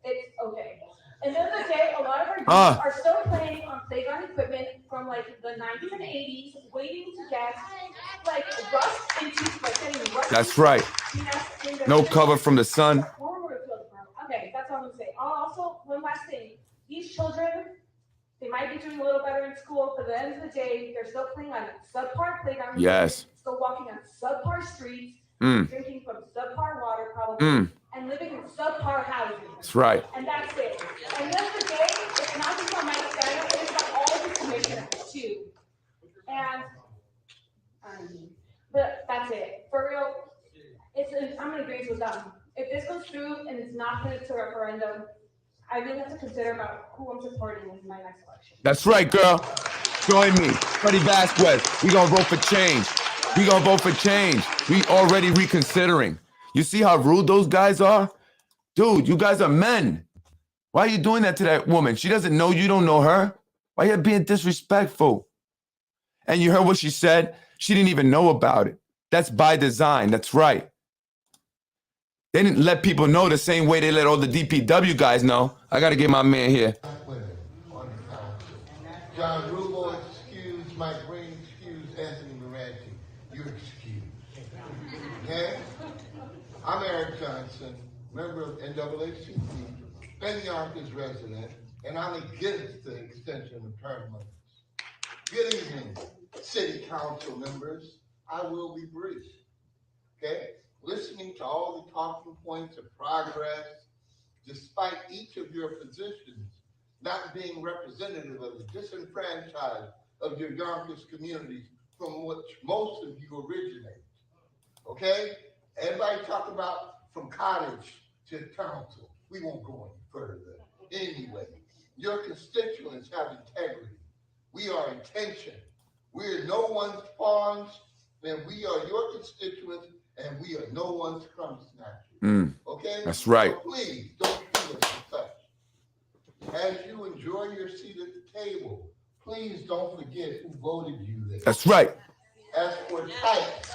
it's okay. At the end of the day, a lot of our youth are still playing on playground equipment from like the 90s and 80s, waiting to get like rust into like getting rust. That's right. No cover from the sun. Okay, that's all I'm gonna say. Also, one last thing. These children, they might be doing a little better in school, but at the end of the day, they're still playing on subpar playgrounds. Yes. Still walking on subpar streets, drinking from subpar water probably, and living in subpar housing. That's right. And that's it. And at the end of the day, it's not just on my side, it's about all the commissioners too. And, but that's it. For real, I'm gonna agree with them. If this goes through and it's not put to referendum, I really have to consider about who I'm supporting in my next election. That's right, girl. Join me, Freddie Vasquez. We gonna vote for change. We gonna vote for change. We already reconsidering. You see how rude those guys are? Dude, you guys are men. Why are you doing that to that woman? She doesn't know you, don't know her. Why are you being disrespectful? And you heard what she said? She didn't even know about it. That's by design. That's right. They didn't let people know the same way they let all the DPW guys know. I got to get my man here. Women on the council. John Rubo excused, Mike Green excused, Anthony Moranti, you're excused. Okay? I'm Eric Johnson, member of NAACP, Ben Yonkers resident, and I'm against the extension of term limits. Good evening, city council members. I will be brief. Okay? Listening to all the talking points of progress, despite each of your positions not being representative of the disenfranchised of your Yonkers communities from which most of you originate. Okay? Everybody talk about from cottage to council. We won't go any further. Anyway, your constituents have integrity. We are intention. We are no one's pawns, and we are your constituents, and we are no one's crumb snatchers. Okay? That's right. So please don't feel us as such. As you enjoy your seat at the table, please don't forget who voted you there. That's right. As for types,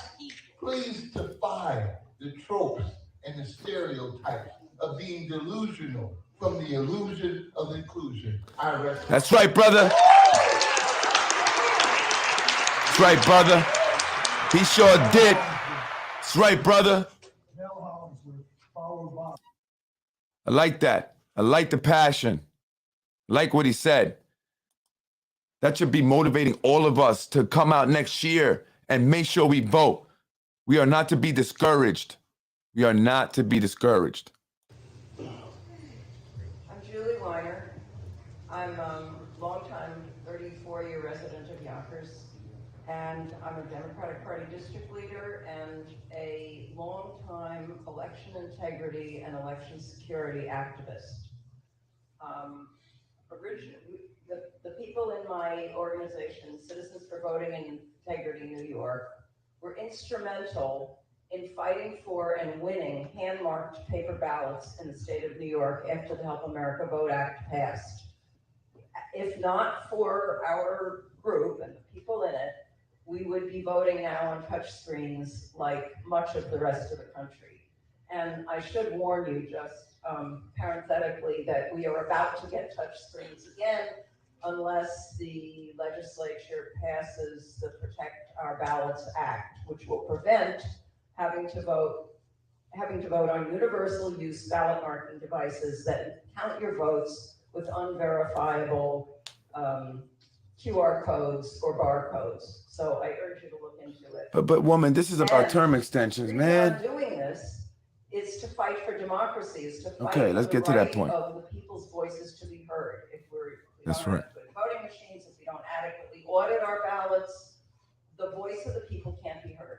please defy the tropes and the stereotypes of being delusional from the illusion of inclusion. I rest. That's right, brother. That's right, brother. He sure did. That's right, brother. I like that. I like the passion. I like what he said. That should be motivating all of us to come out next year and make sure we vote. We are not to be discouraged. We are not to be discouraged. I'm Julie Weiner. I'm a longtime 34-year resident of Yonkers, and I'm a Democratic Party district leader and a longtime election integrity and election security activist. Originally, the people in my organization, Citizens for Voting and Integrity New York, were instrumental in fighting for and winning hand-marked paper ballots in the state of New York after the Help America Vote Act passed. If not for our group and the people in it, we would be voting now on touch screens like much of the rest of the country. And I should warn you just parenthetically that we are about to get touch screens again unless the legislature passes the Protect Our Ballots Act, which will prevent having to vote on universal use ballot marking devices that count your votes with unverifiable QR codes or barcodes. So I urge you to look into it. But woman, this is about term extensions, man. The reason I'm doing this is to fight for democracy, is to fight Okay, let's for the get to that right point. of the people's voices to be heard. If we That's don't right. have good voting machines, if we don't adequately audit our ballots, the voice of the people can't be heard.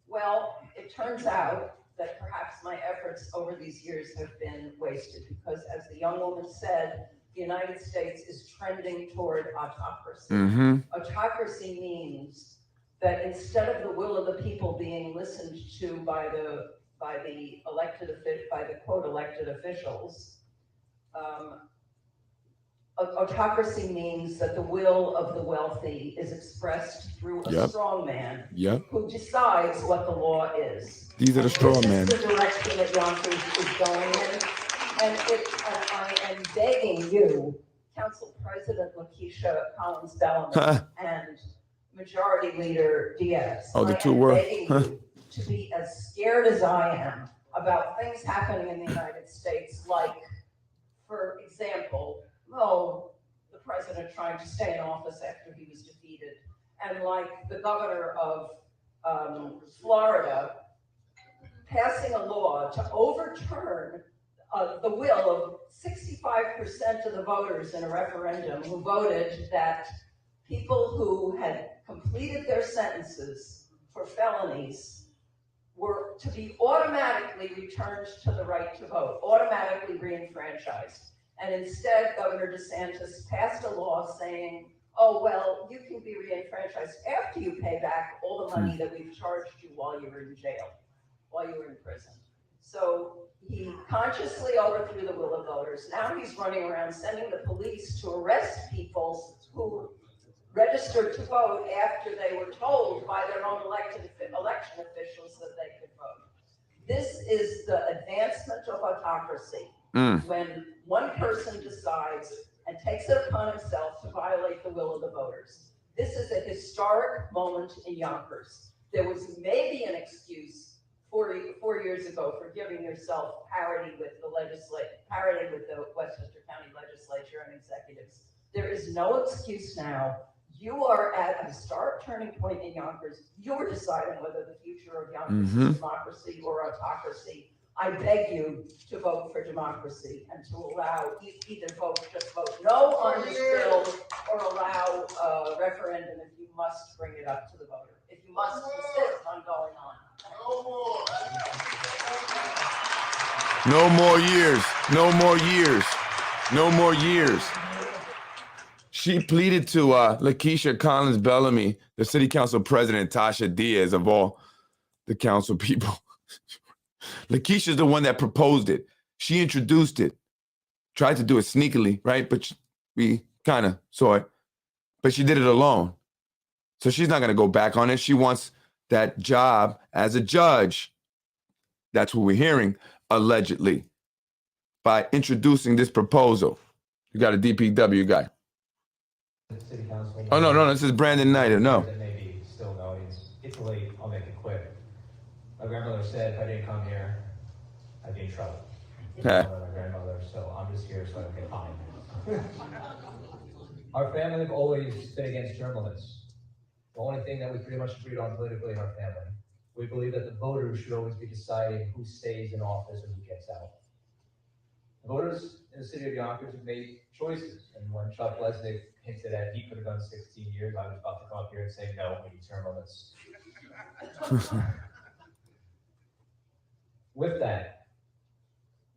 Well, it turns out that perhaps my efforts over these years have been wasted because, as the young woman said, the United States is trending toward autocracy. Autocracy means that instead of the will of the people being listened to by the quote elected officials, autocracy means that the will of the wealthy is expressed through a straw man who decides what the law is. These are the straw men. This is the direction that Yonkers is going in. And I am begging you, Council President Lakeisha Collins-Bellamy and Majority Leader Diaz, Oh, the two I am were. begging you to be as scared as I am about things happening in the United States, like, for example, the president trying to stay in office after he was defeated, and like the governor of Florida passing a law to overturn the will of 65% of the voters in a referendum who voted that people who had completed their sentences for felonies were to be automatically returned to the right to vote, automatically re-enfranchised. And instead, Governor DeSantis passed a law saying, oh, well, you can be re-enfranchised after you pay back all the money that we've charged you while you were in jail, while you were in prison. So he consciously overthrew the will of voters. Now he's running around sending the police to arrest people who registered to vote after they were told by their own election officials that they could vote. This is the advancement of autocracy. When one person decides and takes it upon himself to violate the will of the voters. This is a historic moment in Yonkers. There was maybe an excuse 4 years ago for giving yourself parity with the Westchester County legislature and executives. There is no excuse now. You are at a historic turning point in Yonkers. You're deciding whether the future of Yonkers is democracy or autocracy. I beg you to vote for democracy and to allow either just vote no on this bill or allow a referendum if you must bring it up to the voter. If you must insist on going on. No more years. No more years. No more years. She pleaded to Lakeisha Collins Bellamy, the city council president, Tasha Diaz, of all the council people. Lakeisha's the one that proposed it. She introduced it. Tried to do it sneakily, right? But we kind of saw it. But she did it alone. So she's not going to go back on it. She wants that job as a judge. That's what we're hearing, allegedly, by introducing this proposal. You got a DPW guy. City Council. Oh, no, this is Brandon Knighter, no. That maybe still know, it's late, I'll make it quick. My grandmother said if I didn't come here, I'd be in trouble. Yeah. My grandmother, so I'm just here so I don't get fined. Our family have always been against term limits. The only thing that we pretty much agreed on politically in our family. We believe that the voters should always be deciding who stays in office and who gets out. The voters in the city of Yonkers have made choices, and when Chuck Lesnick hinted that he could have done 16 years, I was about to come up here and say, no, we need term limits. With that,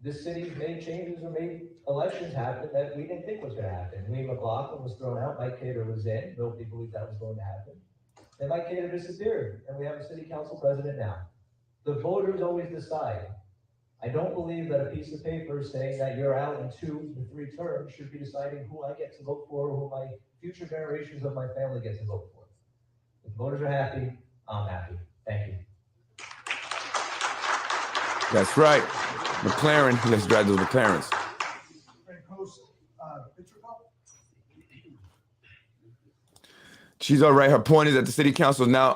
this city's made changes or made elections happen that we didn't think was going to happen. Lee McLaughlin was thrown out, Mike Cater was in, nobody believed that was going to happen. Then Mike Cater disappeared, and we have a city council president now. The voters always decide. I don't believe that a piece of paper saying that you're out in 2 to 3 terms should be deciding who I get to vote for or who my future generations of my family get to vote for. If voters are happy, I'm happy. Thank you. That's right. McLaren, let's drive those McLarens. She's all right. Her point is that the city council is now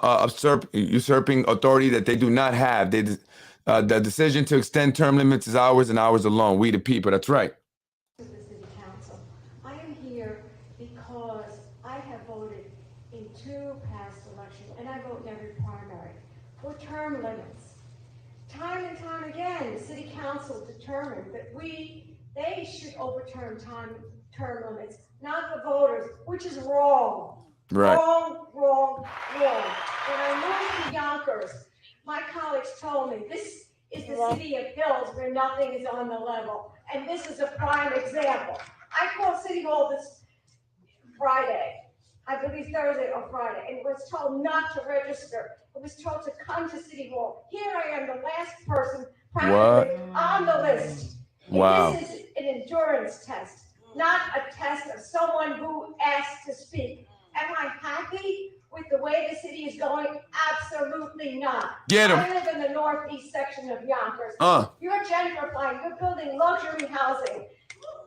usurping authority that they do not have. The decision to extend term limits is ours and ours alone. We the people. That's right. The city council. I am here because I have voted in 2 past elections, and I vote in every primary for term limits. Time and time again, the city council determined that they should overturn term limits, not the voters, which is wrong. Right. Wrong. When I moved to Yonkers, my colleagues told me this is the city of hills where nothing is on the level, and this is a prime example. I called City Hall this Friday, I believe Thursday or Friday, and was told not to register. I was told to come to City Hall. Here I am, the last person practically on the list. Wow. And this is an endurance test, not a test of someone who asked to speak. Am I happy with the way the city is going? Absolutely not. Get 'em. I live in the northeast section of Yonkers. You're gentrifying, you're building luxury housing.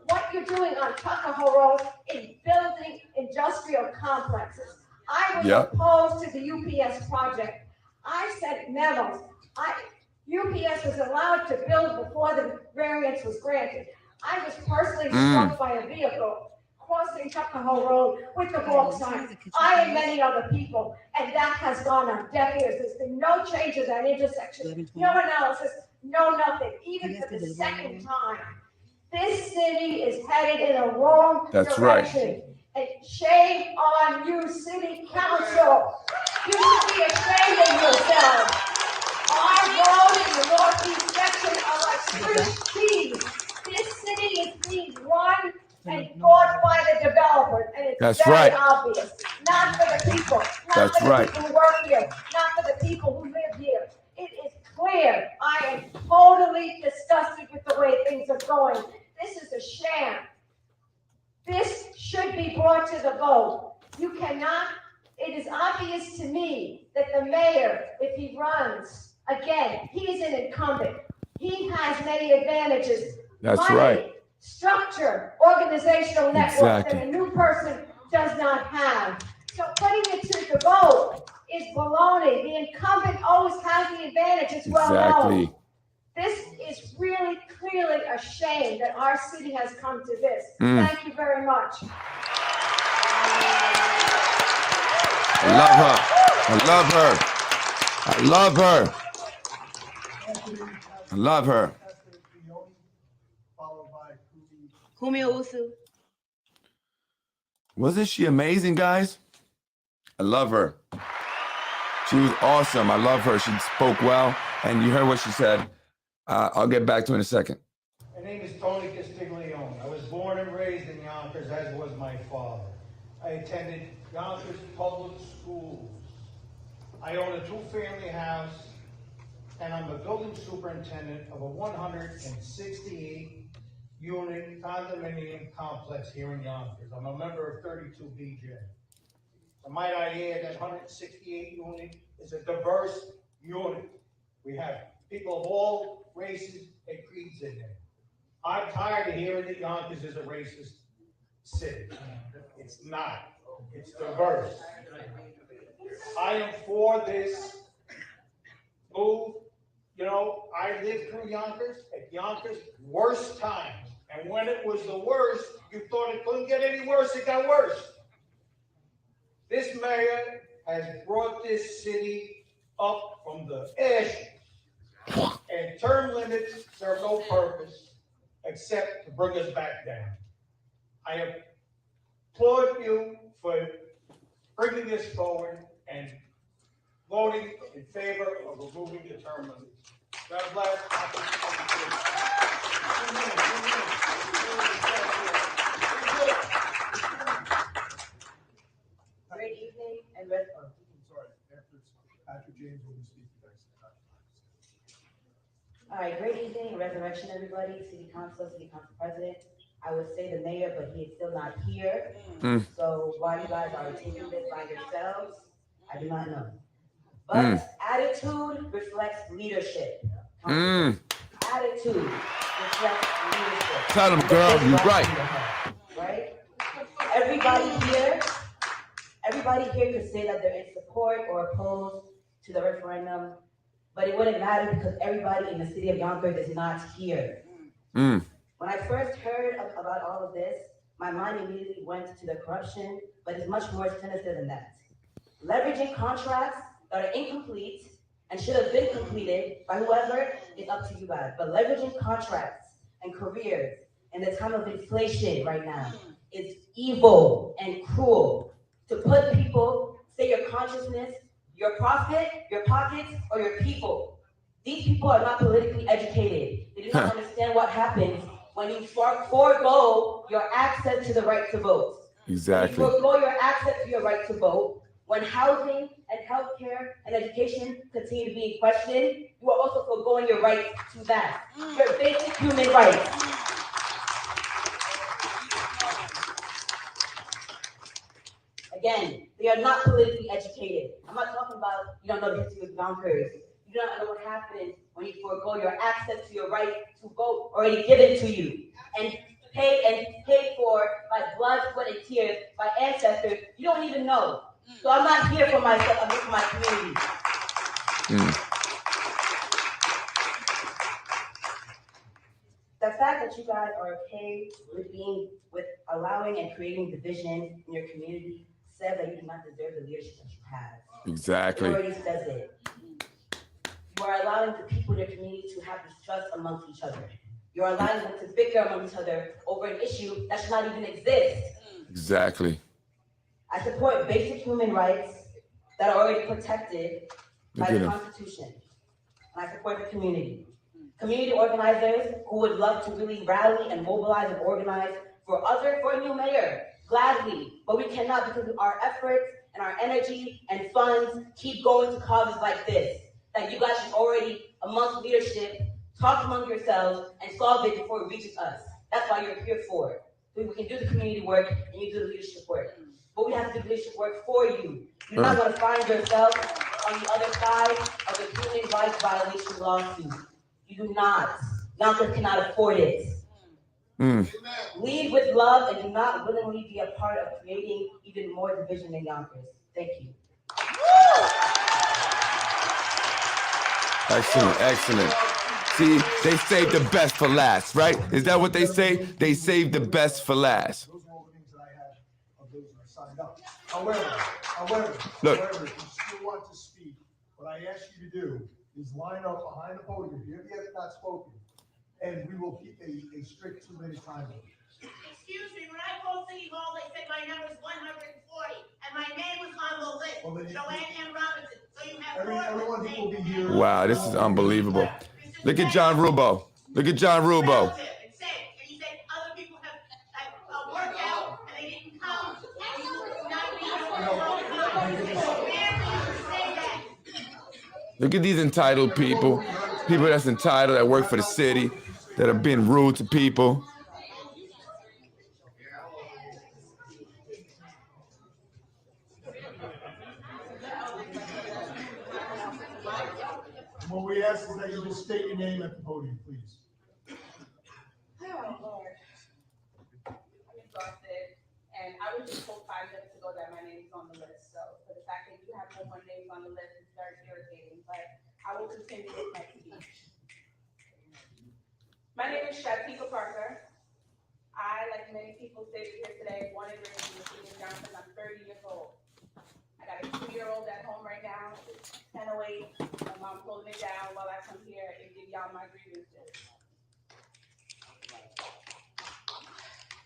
What you're doing on Tuckahoe Road is building industrial complexes. I was opposed to the UPS project. I sent memos. UPS was allowed to build before the variance was granted. I was personally struck by a vehicle crossing Tuckahoe Road with the wrong sign. I and many other people, and that has gone on deaf ears. There's been no change at that intersection, no analysis, no nothing, even for the second time. This city is headed in a wrong direction. Right. And shame on you, city council. You should be ashamed of yourselves. Our road in the northeast section are like Swiss cheese. This city is being run and bought by the developers, and it's very obvious. Not for the people, not for the people who work here, not for the people who live here. It is clear. I am totally disgusted with the way things are going. This is a sham. This should be brought to the vote. You cannot, it is obvious to me that the mayor, if he runs, again, he is an incumbent. He has many advantages. That's money, right. Structure, organizational networks Exactly. that a new person does not have. So putting it to the vote is baloney. The incumbent always has the advantage, it's well known. Exactly. This is really clearly a shame that our city has come to this. Mm. Thank you very much. I love her. I love her. I love her. I love her. Followed by Kumi Owusu. Wasn't she amazing, guys? I love her. She was awesome. I love her. She spoke well, and you heard what she said. I'll get back to it in a second. My name is Tony Castiglione. I was born and raised in Yonkers, as was my father. I attended Yonkers Public Schools. I own a two-family house, and I'm the building superintendent of a 168-unit condominium complex here in Yonkers. I'm a member of 32BJ. And might I add, that 168 unit is a diverse unit. We have people of all races and creeds in there. I'm tired of hearing that Yonkers is a racist city. It's not. It's diverse. I am for this move. You know, I lived through Yonkers at Yonkers' worst times. And when it was the worst, you thought it couldn't get any worse, it got worse. This mayor has brought this city up from the ashes. And term limits serve no purpose except to bring us back down. I applaud you for bringing this forward and voting in favor of removing the term limits. God bless. Great evening and Patrick James will be speaking next. all right, great evening, resurrection, everybody, city council president. I would say the mayor, but he is still not here. So why you guys are taking this by yourselves, I do not know. But attitude reflects leadership. Attitude reflects leadership. Tell him, girl, you're right. Right? Everybody here could say that they're in support or opposed to the referendum, but it wouldn't matter because everybody in the city of Yonkers is not here. When I first heard about all of this, my mind immediately went to the corruption, but it's much more sinister than that. Leveraging contracts that are incomplete and should have been completed by whoever is up to you guys, but leveraging contracts and careers in the time of inflation right now is evil and cruel. To put people, say your consciousness, your profit, your pockets, or your people. These people are not politically educated. They do not understand what happens when you forego your access to the right to vote. Exactly. When you forego your access to your right to vote, when housing and healthcare and education continue to be in question, you are also foregoing your right to that. Your basic human rights. Again, they are not politically educated. I'm not talking about you don't know the history of Yonkers. You don't know what happens when you forego your access to your right to vote already given to you and paid for by blood, sweat, and tears by ancestors you don't even know. So I'm not here for myself, I'm here for my community. The fact that you guys are okay with allowing and creating division in your community says that you do not deserve the leadership that you have. Exactly. It already says it. You are allowing the people in your community to have distrust amongst each other. You're allowing them to bicker among each other over an issue that should not even exist. Exactly. I support basic human rights that are already protected by the Constitution. And I support the community. Community organizers who would love to really rally and mobilize and organize for a new mayor, gladly, but we cannot because our efforts and our energy and funds keep going to causes like this, that you guys should already, amongst leadership, Talk among yourselves and solve it before it reaches us. That's why you're here for it. We can do the community work and you do the leadership work. But we have to do the leadership work for you. You do not want to find yourself on the other side of a human rights violation lawsuit. You do not. Yonkers cannot afford it. Lead with love and do not willingly be a part of creating even more division in Yonkers. Thank you. Excellent, excellent. See, they saved the best for last, right? Is that what they say? They saved the best for last. Those are all the things that I have of those that are signed up. However, Look. if you still want to speak, what I ask you to do is line up behind the podium, if you have not spoken, and we will keep a strict 2-minute time limit. Excuse me, when I called City Hall, they said my number is 140, and my name was on the list. Well, then Joanne M. Robinson. So you have everyone who will be here. Wow, this is unbelievable. Look at John Rubo. Look at John Rubo. And he said other people have worked out and they didn't come. And you will not be here. Say that. Look at these entitled people. People that's entitled, that work for the city, that have been rude to people. What we ask is that you just state your name at the podium, please. Oh, Lord. I'm exhausted, and I was just told 5 minutes ago that my name is on the list, so for the fact that you have no more names on the list is very irritating, but I will continue with my speech. My name is Shatika Parker. I, like many people stated here today, born and raised in the city of Johnson. I'm 30 years old. I got a 2-year-old at home right now, 10:08. My mom holding it down while I come here and give y'all my grievances.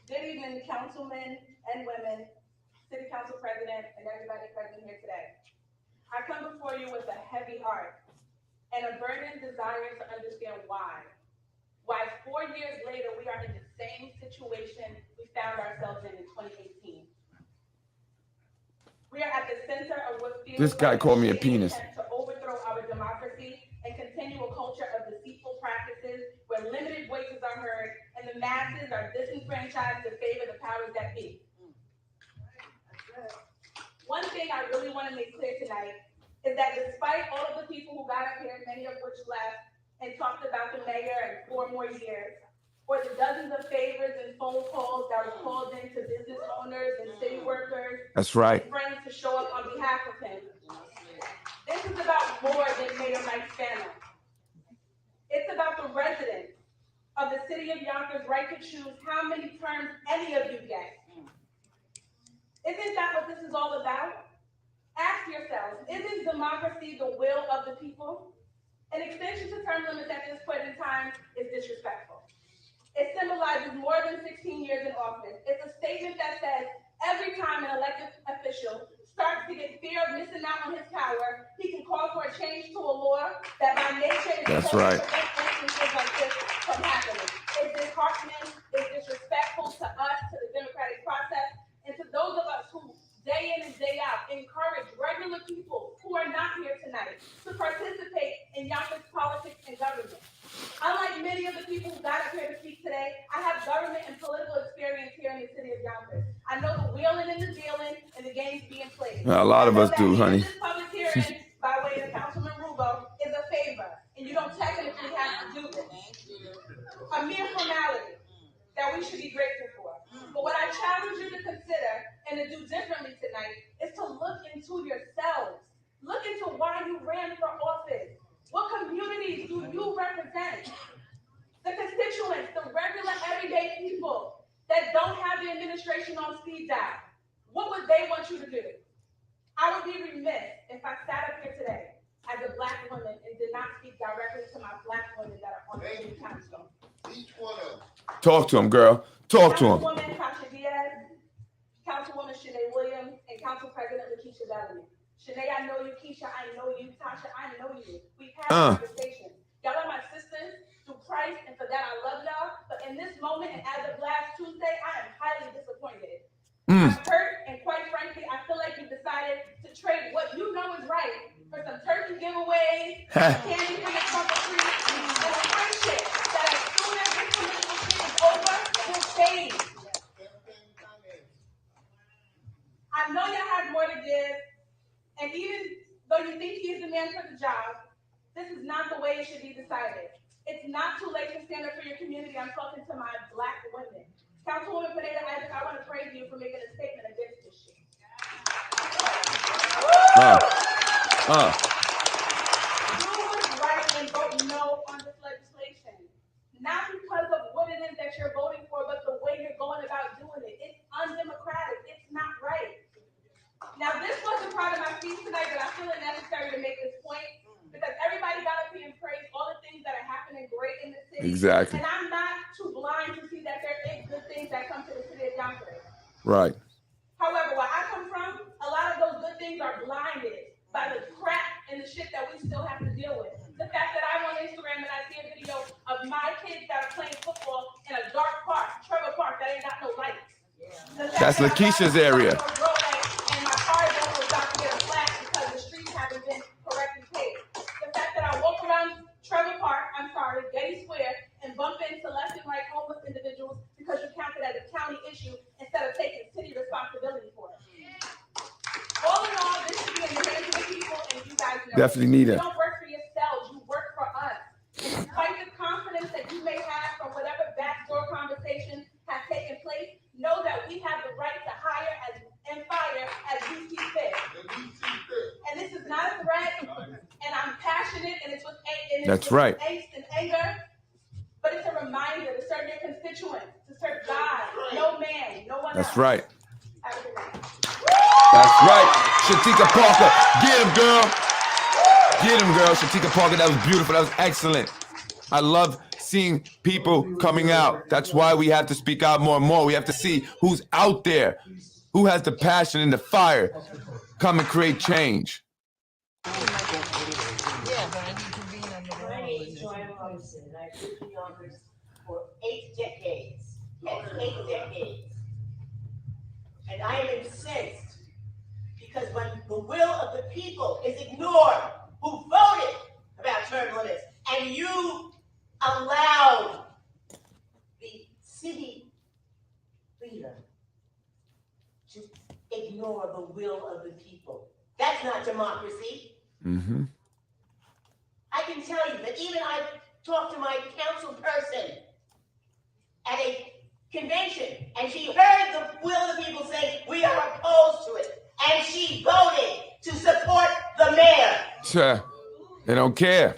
Good evening, councilmen and women, city council president, and everybody present here today. I come before you with a heavy heart and a burning desire to understand why. Why 4 years later, we are in the same situation we found ourselves in 2018. We are at the center of what feels This guy like called me a shady penis. attempt to overthrow our democracy and continue a culture of deceitful practices where limited voices are heard and the masses are disenfranchised to favor the powers that be. One thing I really want to make clear tonight is that despite all of the people who got up here, many of which left, and talked about the mayor and 4 more years, or the dozens of favors and phone calls that were called in to business owners and city workers, That's right. and friends to show up on behalf of him. This is about more than Mayor Mike Spano. It's about the residents of the city of Yonkers' right to choose how many terms any of you get. Isn't that what this is all about? Ask yourselves, isn't democracy the will of the people? An extension to term limits at this point in time is disrespectful. It symbolizes more than 16 years in office. It's a statement that says every time an elected official starts to get fear of missing out on his power, he can call for a change to a law that by nature is That's right. to prevent instances like this from happening. It's disheartening, it's disrespectful to us, to the democratic process, and to those of us who day in and day out encourage regular people who are not here tonight to participate in Yonkers politics and government. Unlike many of the people who got up here to speak today, I have government and political experience here in the city of Yonkers. I know the wheeling and the dealing and the games being played. A lot of us do, honey. This public hearing by way of Councilman Rubo is a favor, and you don't technically have to do this. A mere formality that we should be grateful for. But what I challenge you to consider and to do differently tonight is to look into yourselves. Look into why you ran for office. What communities do you represent? The constituents, the regular everyday people that don't have the administration on speed dial. What would they want you to do? I would be remiss if I sat up here today as a Black woman and did not speak directly to my Black women that are on the city council. Each one of them. Talk to him, girl. Talk to him. Councilwoman Tasha Diaz, Councilwoman Shanae Williams, and Council President Lakeisha Bellamy. Shanae, I know you. Keisha, I know you. Tasha, I know you. We've had conversations. Y'all are my sisters through Christ, and for that I love y'all. But in this moment, and as of last Tuesday, I am highly disappointed. I'm hurt, and quite frankly, I feel like you decided to trade what you know is right for some turkey giveaways, candy from the trunk or treat, and a friendship I know y'all have more to give, and even though you think he is the man for the job, this is not the way it should be decided. It's not too late to stand up for your community. I'm talking to my Black women. Councilwoman Pineda Isaac, I want to praise you for making a statement against this shit. Do what's right and vote no on this legislation. Not because of what it is that you're voting for, but the way you're going about doing it. It's undemocratic. It's not right. Now, this wasn't part of my speech tonight, but I feel it necessary to make this point because everybody got up here and praised all the things that are happening great in the city. Exactly. And I'm not too blind to see that there is good things that come to the city of Yonkers. Right. However, where I come from, a lot of those good things are blinded by the crap and the shit that we still have to deal with. The fact that I'm on Instagram and I see a video of my kids that are playing football in a dark park, Trevor Park, that ain't got no lights. That's Lakeisha's area. And my car is almost about to get a flash because the streets haven't been correctly paved. The fact that I walk around Trevor Park, Getty Square, and bump into left and right homeless individuals because you count it as a county issue instead of taking city responsibility for it. All in all, this should be in the hands of the people, and you guys know Definitely need you it. don't work for yourselves, you work for us. And despite the confidence that you may have from whatever backdoor conversation has taken place, know that we have the right to hire and fire as we see fit. And this is not a threat, and I'm passionate, and it's with angst and anger, but it's a reminder to serve your constituents, to serve God, no man, no one else. That's right. Have a good night. That's right. Shatika Parker. Get him, girl. Get him, girl. Shatika Parker. That was beautiful. That was excellent. I love seeing people coming out. That's why we have to speak out more and more. We have to see who's out there, who has the passion and the fire. Come and create change. My name is Joanne Robinson, and I've lived in Yonkers for 8 decades. Yes, 8 decades. And I am incensed because when the will of the people is ignored, who voted about term limits, and you allowed the city leader to ignore the will of the people. That's not democracy. Mm-hmm. I can tell you that even I talked to my council person at a convention, and she heard the will of the people say, we are opposed to it. And she voted to support the mayor. They don't care.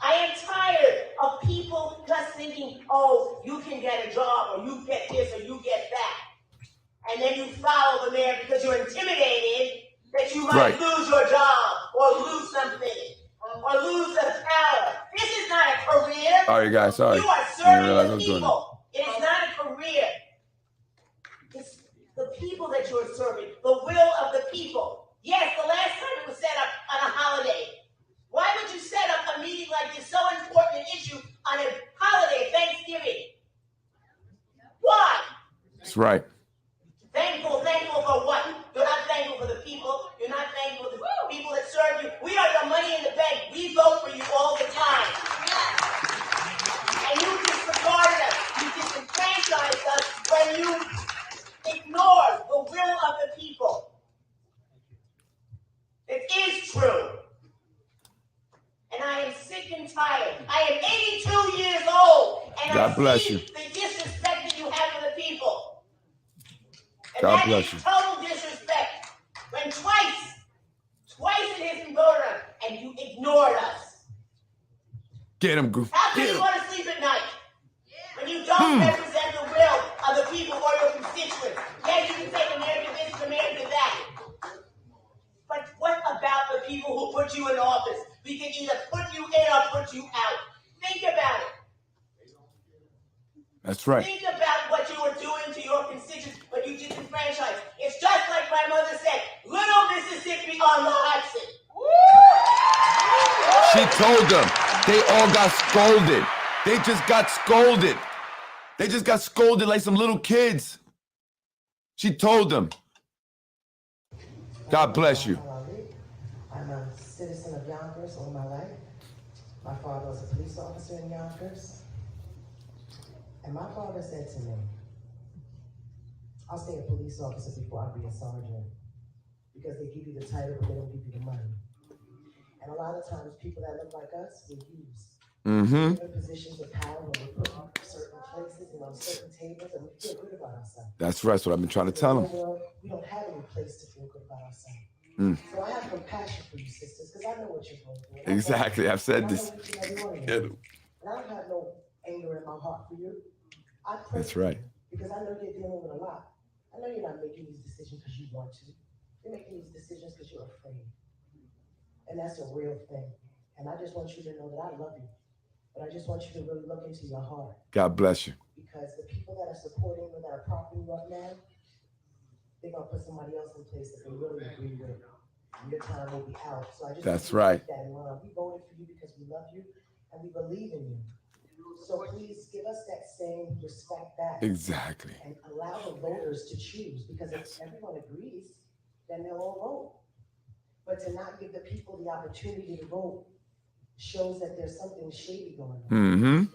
I am tired of people just thinking, oh, you can get a job, or you get this, or you get that. And then you follow the mayor because you're intimidated that you might lose your job, or lose something, or lose the power. This is not a career. Sorry, guys. Sorry. You are serving the people. It is not a career. It's the people that you're serving, the will of the people. Yes, the last time it was set up on a holiday. Why would you set up a meeting like this, so important an issue, on a holiday, Thanksgiving? Why? That's right. Thankful for what? You're not thankful for the people. You're not thankful for the people that serve you. We are your money in the bank. We vote for you all the time. And you disregarded us. You disenfranchised us when you ignored the will of the people. It is true. And I am sick and tired. I am 82 years old. And God bless you. the disrespect that you have for the people. And God that bless is you. total disrespect. When twice it has been voted on, and you ignored us. Get him, Goof. How can you go to sleep at night when you don't represent the will of the people or your constituents? Yes, you can say the mayor did this, the mayor did that. But what about the people who put you in office? We can either put you in or put you out. Think about it. That's right. Think about what you were doing to your constituents, but you disenfranchised. It's just like my mother said, little Mississippi on the Hudson. She told them. They all got scolded. They just got scolded. They just got scolded like some little kids. She told them. God bless you. I'm a citizen of Yonkers all my life. My father was a police officer in Yonkers. And my father said to me, I'll stay a police officer before I be a sergeant. Because they give you the title, but they don't give you the money. And a lot of times, people that look like us, we're used. Mm-hmm. We're in positions of power when we're put in certain places and on certain tables, and we feel good about ourselves. That's right. That's what I've been trying to In the tell real them. world, we don't have any place to feel good about ourselves. Mm. So I have compassion for you, sisters, because I know what you're going through. Exactly. I've said And I this. know each and every one of you. And I don't have no anger in my heart for you. I pray That's for you right. because I know you're dealing with a lot. I know you're not making these decisions because you want to. You're making these decisions because you're afraid. And that's a real thing. And I just want you to know that I love you. But I just want you to really look into your heart. God bless you. Because the people that are supporting you, that are propping you up now, they're going to put somebody else in place that they really agree with. And your time will be out. So I just That's want you right. to keep that in mind. We voted for you because we love you and we believe in you. So please give us that same respect back. Exactly. And allow the voters to choose. Because if everyone agrees, then they'll all vote. But to not give the people the opportunity to vote shows that there's something shady going on. Mm-hmm. And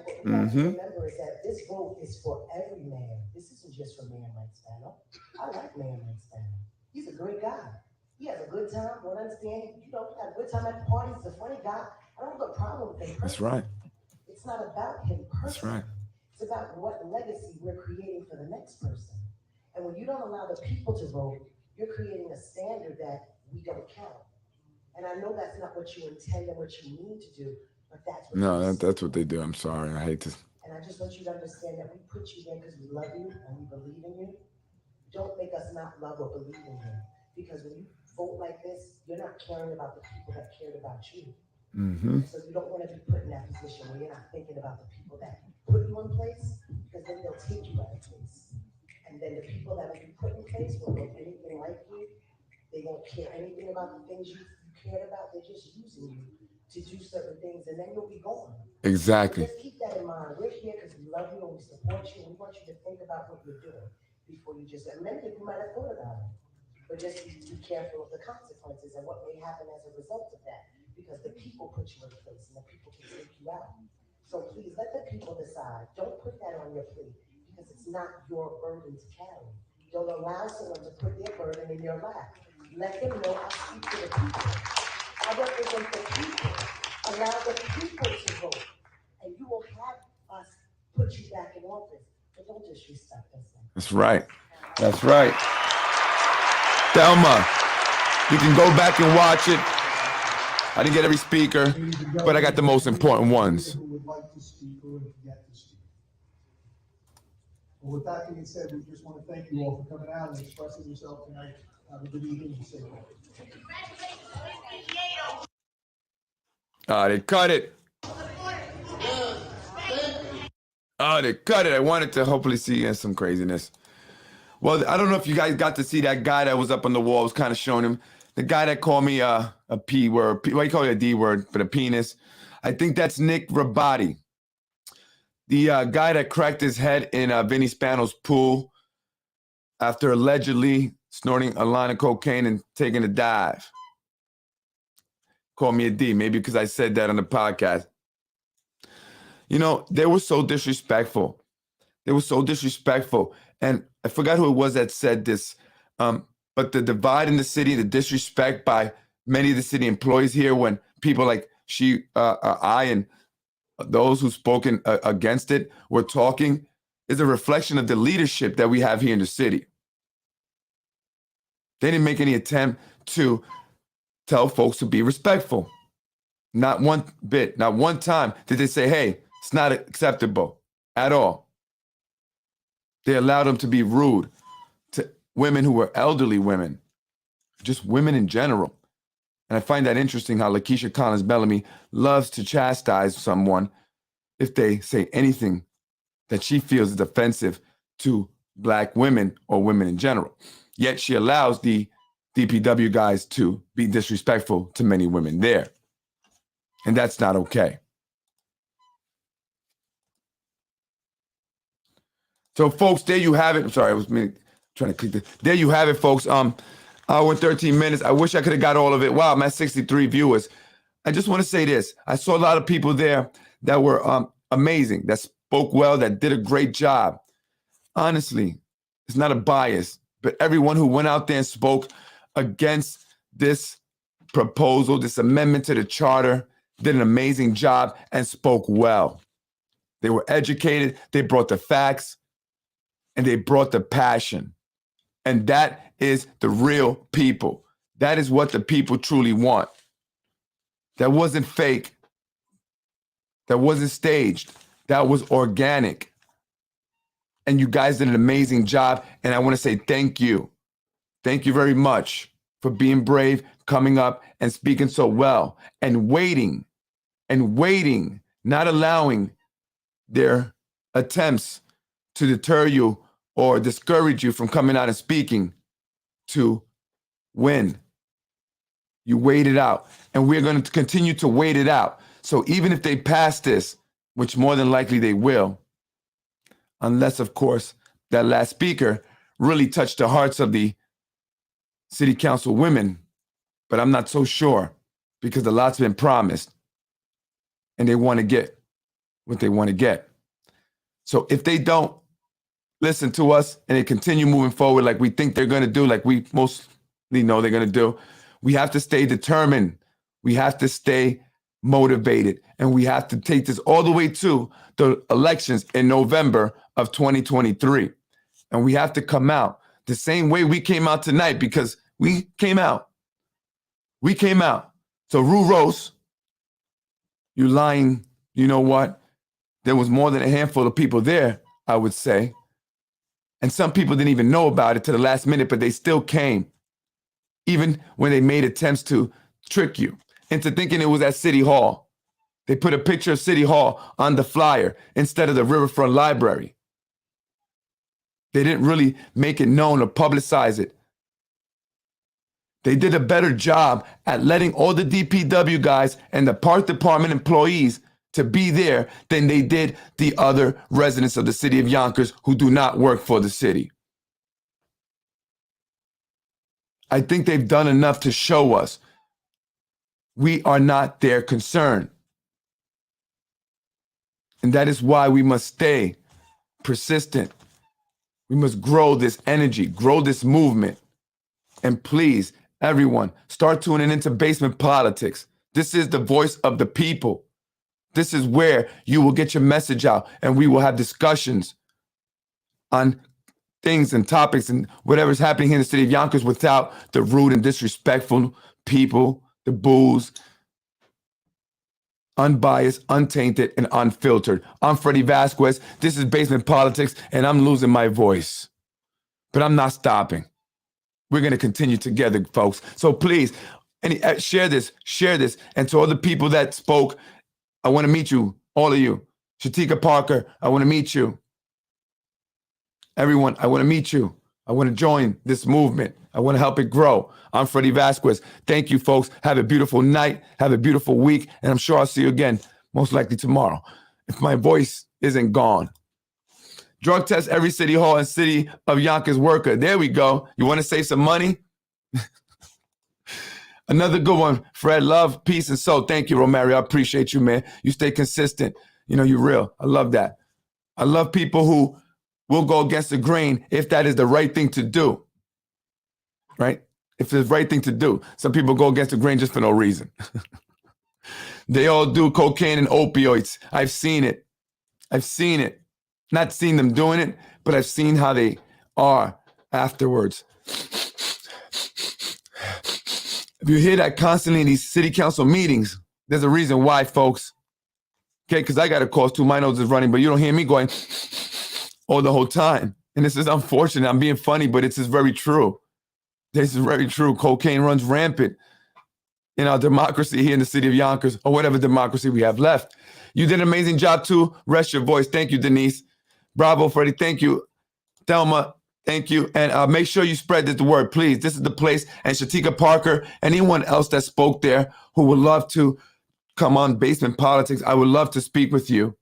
what we have to remember is that this vote is for every man. This isn't just for Mayor Mike Spano. I like Mayor Mike Spano. He's a great guy. He has a good time. Don't understand. You know, he had a good time at the party. He's a funny guy. I don't have a problem with him. That's right. It's not about him personally. That's right. It's about what legacy we're creating for the next person. And when you don't allow the people to vote, you're creating a standard that we don't count. And I know that's not what you intend and what you mean to do, but that's what No, that's what they do. I'm sorry. I hate this. And I just want you to understand that we put you there because we love you and we believe in you. Don't make us not love or believe in you. Because when you vote like this, you're not caring about the people that cared about you. Mm-hmm. So you don't want to be put in that position where you're not thinking about the people that put you in place, because then they'll take you out of place. And then the people that will be put in place won't look anything like you. They won't care anything about the things you cared about. They're just using you to do certain things, and then you'll be gone. Exactly. So just keep that in mind. We're here because we love you and we support you, and we want you to think about what you're doing before you just amend it. You might have thought about it, but just be careful of the consequences and what may happen as a result of that, because the people put you in place and the people can take you out. So please let the people decide. Don't put that on your plate, because it's not your burden to carry. Don't allow someone to put their burden in your lap. Let them know I speak to the people. I represent the people. Allow the people to vote. And you will have us put you back in office. But don't disrespect us. That's right. That's right. Thelma, you can go back and watch it. I didn't get every speaker, but I got the most important ones. Who would like to speak or would get to speak. Well, with that being said, we just want to thank you all for coming out and expressing yourself tonight. Have a good evening and safe. They cut it. Oh, they cut it. I wanted to hopefully see some craziness. Well, I don't know if you guys got to see that guy that was up on the wall. I was kind of showing him. The guy that called me a P word. Why you call it a D word, but a penis? I think that's Nick Rabati. The guy that cracked his head in Vinny Spano's pool after allegedly snorting a line of cocaine and taking a dive. Called me a D, maybe because I said that on the podcast. You know, they were so disrespectful. They were so disrespectful. And I forgot who it was that said this. But the divide in the city, the disrespect by many of the city employees here when people like I and those who've spoken against it were talking is a reflection of the leadership that we have here in the city. They didn't make any attempt to tell folks to be respectful. Not one bit, not one time did they say, hey, it's not acceptable at all. They allowed them to be rude to women who were elderly women, just women in general. And I find that interesting how Lakeisha Collins Bellamy loves to chastise someone if they say anything that she feels is offensive to Black women or women in general. Yet she allows the DPW guys to be disrespectful to many women there. And that's not okay. So, folks, there you have it. I'm sorry, I was trying to click this. There you have it, folks. Hour and 13 minutes. I wish I could have got all of it. Wow, I'm at 63 viewers. I just want to say this. I saw a lot of people there that were amazing, that spoke well, that did a great job. Honestly, It's not a bias, but everyone who went out there and spoke against this proposal, this amendment to the charter, did an amazing job and spoke well. They were educated, they brought the facts, and they brought the passion. And that is the real people. That is what the people truly want. That wasn't fake. That wasn't staged. That was organic. And you guys did an amazing job. And I want to say thank you. Thank you very much for being brave, coming up and speaking so well and waiting, not allowing their attempts to deter you or discourage you from coming out and speaking to win. You wait it out. And we're going to continue to wait it out. So even if they pass this, which more than likely they will, unless, of course, that last speaker really touched the hearts of the city council women, but I'm not so sure because a lot's been promised and they want to get what they want to get. So if they don't listen to us and they continue moving forward like we think they're going to do, like we mostly know they're going to do, we have to stay determined. We have to stay motivated, and we have to take this all the way to the elections in November of 2023. And we have to come out the same way we came out tonight, because we came out. We came out. So Rue Rose, you lying, you know what? There was more than a handful of people there, I would say. And some people didn't even know about it to the last minute, but they still came. Even when they made attempts to trick you into thinking it was at City Hall. They put a picture of City Hall on the flyer instead of the Riverfront Library. They didn't really make it known or publicize it. They did a better job at letting all the DPW guys and the park department employees to be there than they did the other residents of the city of Yonkers who do not work for the city. I think they've done enough to show us we are not their concern. And that is why we must stay persistent. We must grow this energy, grow this movement. And please, everyone, start tuning into Basement Politics. This is the voice of the people. This is where you will get your message out, and we will have discussions on things and topics and whatever's happening here in the city of Yonkers without the rude and disrespectful people, the bulls. Unbiased, untainted, and unfiltered. I'm Freddie Vasquez. This is Basement Politics, and I'm losing my voice. But I'm not stopping. We're going to continue together, folks. So please, share this. And to all the people that spoke, I want to meet you, all of you. Shatika Parker, I want to meet you. Everyone, I want to meet you. I want to join this movement. I want to help it grow. I'm Freddie Vasquez. Thank you, folks. Have a beautiful night. Have a beautiful week. And I'm sure I'll see you again, most likely tomorrow, if my voice isn't gone. Drug test every city hall and city of Yonkers worker. There we go. You want to save some money? Another good one. Fred, love, peace, and soul. Thank you, Romario. I appreciate you, man. You stay consistent. You know, you're real. I love that. I love people who will go against the grain if that is the right thing to do. Right? If it's the right thing to do. Some people go against the grain just for no reason. They all do cocaine and opioids. I've seen it. Not seen them doing it, but I've seen how they are afterwards. If you hear that constantly in these city council meetings, there's a reason why, folks. Okay, because I got a cough too. My nose is running, but you don't hear me going all the whole time. And this is unfortunate. I'm being funny, but it's just very true. This is very true. Cocaine runs rampant in our democracy here in the city of Yonkers, or whatever democracy we have left. You did an amazing job too. Rest your voice. Thank you, Denise. Bravo, Freddie. Thank you. Thelma, thank you. And make sure you spread this word, please. This is the place. And Shatika Parker, anyone else that spoke there who would love to come on Basement Politics, I would love to speak with you.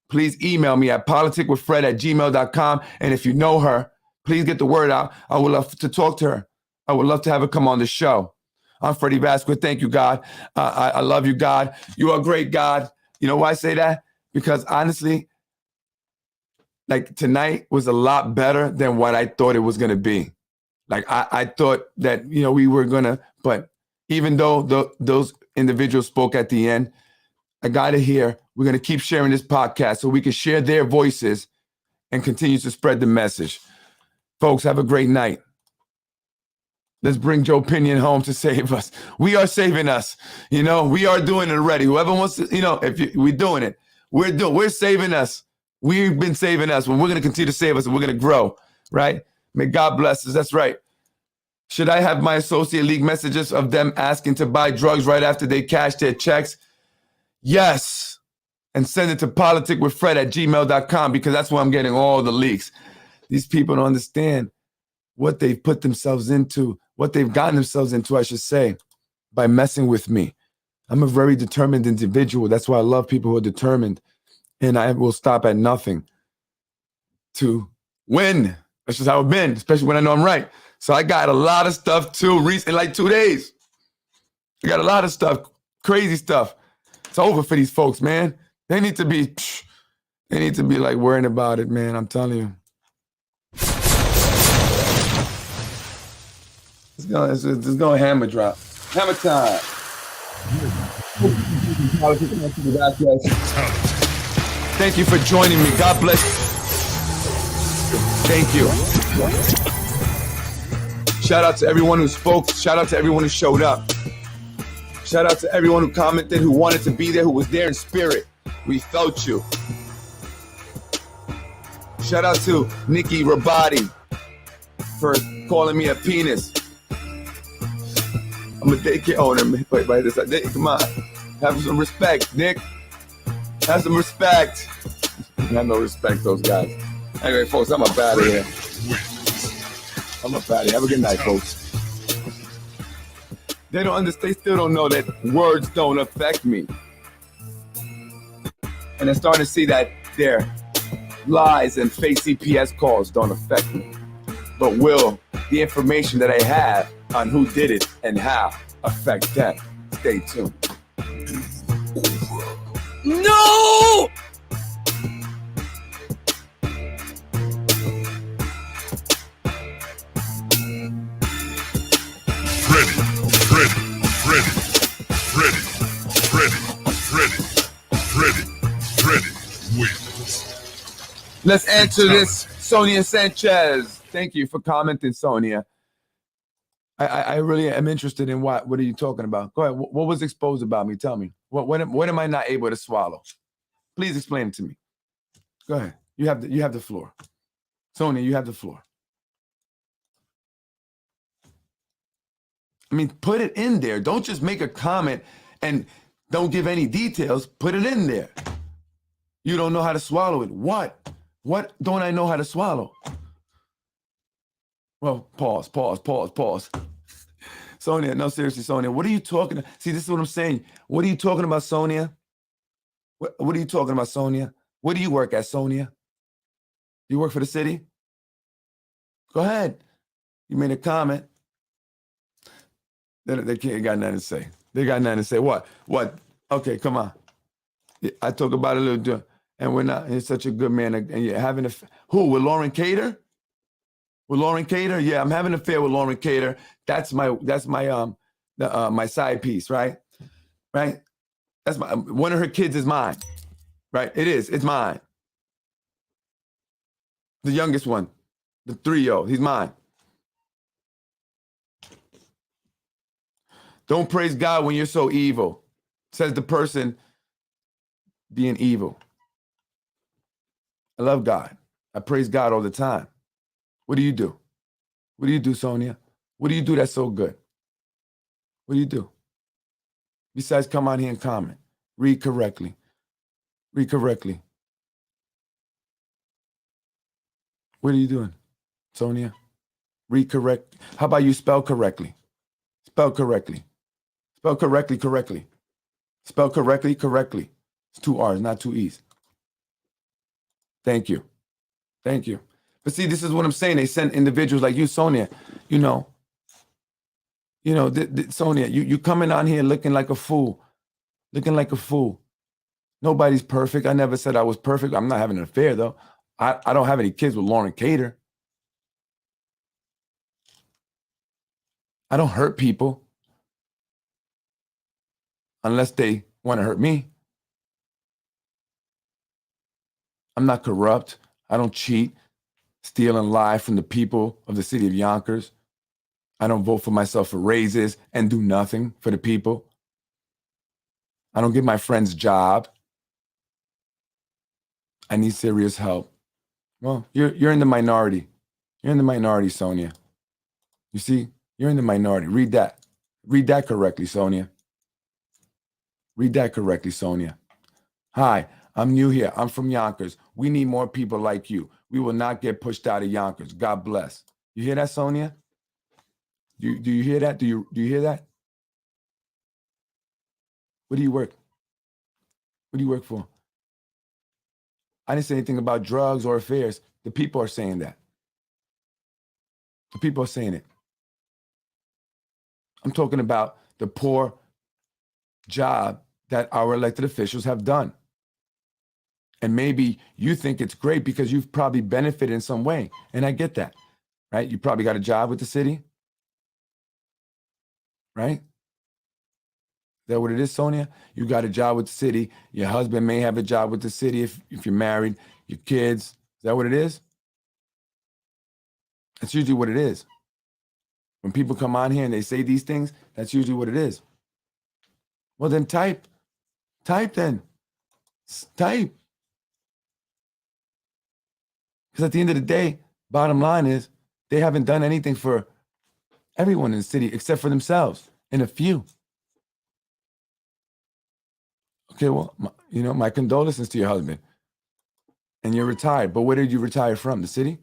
Please email me at politicwithfred@gmail.com. And if you know her, please get the word out. I would love to talk to her. I would love to have her come on the show. I'm Freddie Vasquez. Thank you, God. I love you, God. You are great, God. You know why I say that? Because honestly, like tonight was a lot better than what I thought it was going to be. Like I thought that, we were going to, but even though those individuals spoke at the end, I got to hear, we're going to keep sharing this podcast so we can share their voices and continue to spread the message. Folks, have a great night. Let's bring Joe Pinion home to save us. We are saving us. We are doing it already. Whoever wants to, we're doing it. We're saving us. We've been saving us. We're going to continue to save us and we're going to grow, right? May God bless us. That's right. Should I have my associate league messages of them asking to buy drugs right after they cash their checks? Yes. And send it to politicwithfred@gmail.com because that's where I'm getting all the leaks. These people don't understand what they've put themselves into, what they've gotten themselves into, I should say, by messing with me. I'm a very determined individual. That's why I love people who are determined. And I will stop at nothing to win. That's just how I've been, especially when I know I'm right. So I got a lot of stuff too recently, like 2 days. I got a lot of stuff, crazy stuff. It's over for these folks, man. They need to be like worrying about it, man. I'm telling you. Let's go hammer drop. Hammer time. Thank you for joining me. God bless you. Thank you. Shout out to everyone who spoke. Shout out to everyone who showed up. Shout out to everyone who commented, who wanted to be there, who was there in spirit. We felt you. Shout out to Nikki Rabati for calling me a penis. I'm a daycare owner. Wait, this. Come on. Have some respect, Nick. Have some respect. I have no respect, those guys. Anyway, folks, I'm up out of here. Have a good night, folks. They don't understand. They still don't know that words don't affect me. And they're starting to see that their lies and fake CPS calls don't affect me. But will the information that I have on who did it and how affect them? Stay tuned. No! Let's answer this, Sonia Sanchez. Thank you for commenting, Sonia. I really am interested in what are you talking about? Go ahead. What was exposed about me? Tell me. What am I not able to swallow? Please explain it to me. Go ahead. You have the floor. Sonia, you have the floor. I mean, put it in there. Don't just make a comment and don't give any details. Put it in there. You don't know how to swallow it. What? What don't I know how to swallow? Well, pause. Sonia, no, seriously, Sonia, what are you talking about? See, this is what I'm saying. What are you talking about, Sonia? What are you talking about, Sonia? Where do you work at, Sonia? You work for the city? Go ahead. You made a comment. They got nothing to say. They got nothing to say. What? Okay, come on. I talk about it a little bit. And we're not. He's such a good man. And you're having who? With Lauren Cater? With Lauren Cater? Yeah, I'm having an affair with Lauren Cater. That's my my side piece, right? Right? That's one of her kids is mine. Right? It is. It's mine. The youngest one, the 3-year-old, he's mine. Don't praise God when you're so evil, says the person being evil. I love God. I praise God all the time. What do you do? What do you do, Sonia? What do you do that's so good? What do you do? Besides come on here and comment. Read correctly. Read correctly. What are you doing, Sonia? Read correct. How about you spell correctly? Spell correctly. Spell correctly. Spell correctly. It's 2 R's, not 2 E's. Thank you. But see, this is what I'm saying. They send individuals like you, Sonia, Sonia, you coming on here looking like a fool. Nobody's perfect. I never said I was perfect. I'm not having an affair, though. I don't have any kids with Lauren Cater. I don't hurt people unless they want to hurt me. I'm not corrupt. I don't cheat, steal, and lie from the people of the city of Yonkers. I don't vote for myself for raises and do nothing for the people. I don't give my friends a job. I need serious help. Well, you're in the minority. You're in the minority, Sonia. You see, you're in the minority. Read that. Read that correctly, Sonia. Read that correctly, Sonia. Hi, I'm new here. I'm from Yonkers. We need more people like you. We will not get pushed out of Yonkers. God bless. You hear that, Sonia? Do you hear that? Do you hear that? What do you work? What do you work for? I didn't say anything about drugs or affairs. The people are saying that. The people are saying it. I'm talking about the poor job that our elected officials have done. And maybe you think it's great because you've probably benefited in some way. And I get that, right? You probably got a job with the city, right? Is that what it is, Sonia? You got a job with the city. Your husband may have a job with the city if you're married. Your kids. Is that what it is? That's usually what it is. When people come on here and they say these things, that's usually what it is. Well, then type. Type then. Type. Because at the end of the day, bottom line is they haven't done anything for everyone in the city except for themselves and a few. Okay, well, my condolences to your husband. And you're retired. But where did you retire from? The city?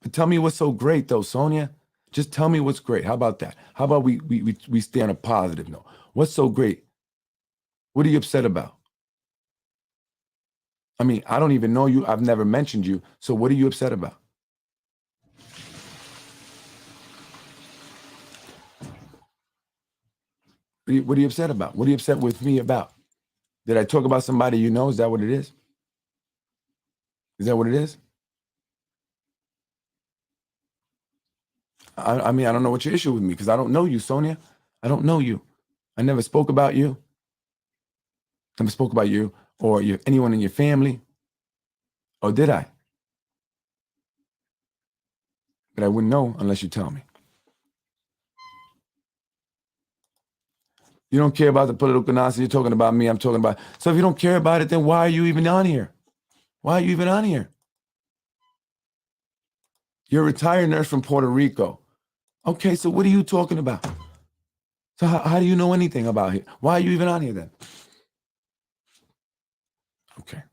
But tell me what's so great, though, Sonia. Just tell me what's great. How about that? How about we stay on a positive note? What's so great? What are you upset about? I mean, I don't even know you. I've never mentioned you. So what are you upset about? What are you upset about? What are you upset with me about? Did I talk about somebody you know? Is that what it is? Is that what it is? I mean, I don't know what your issue with me because I don't know you, Sonia. I don't know you. I never spoke about you. Never spoke about you or anyone in your family. Or did I? But I wouldn't know unless you tell me. You don't care about the political nonsense. You're talking about me. I'm talking about. So if you don't care about it, then why are you even on here? Why are you even on here? You're a retired nurse from Puerto Rico. Okay, so what are you talking about? So how do you know anything about it? Why are you even on here then? Okay.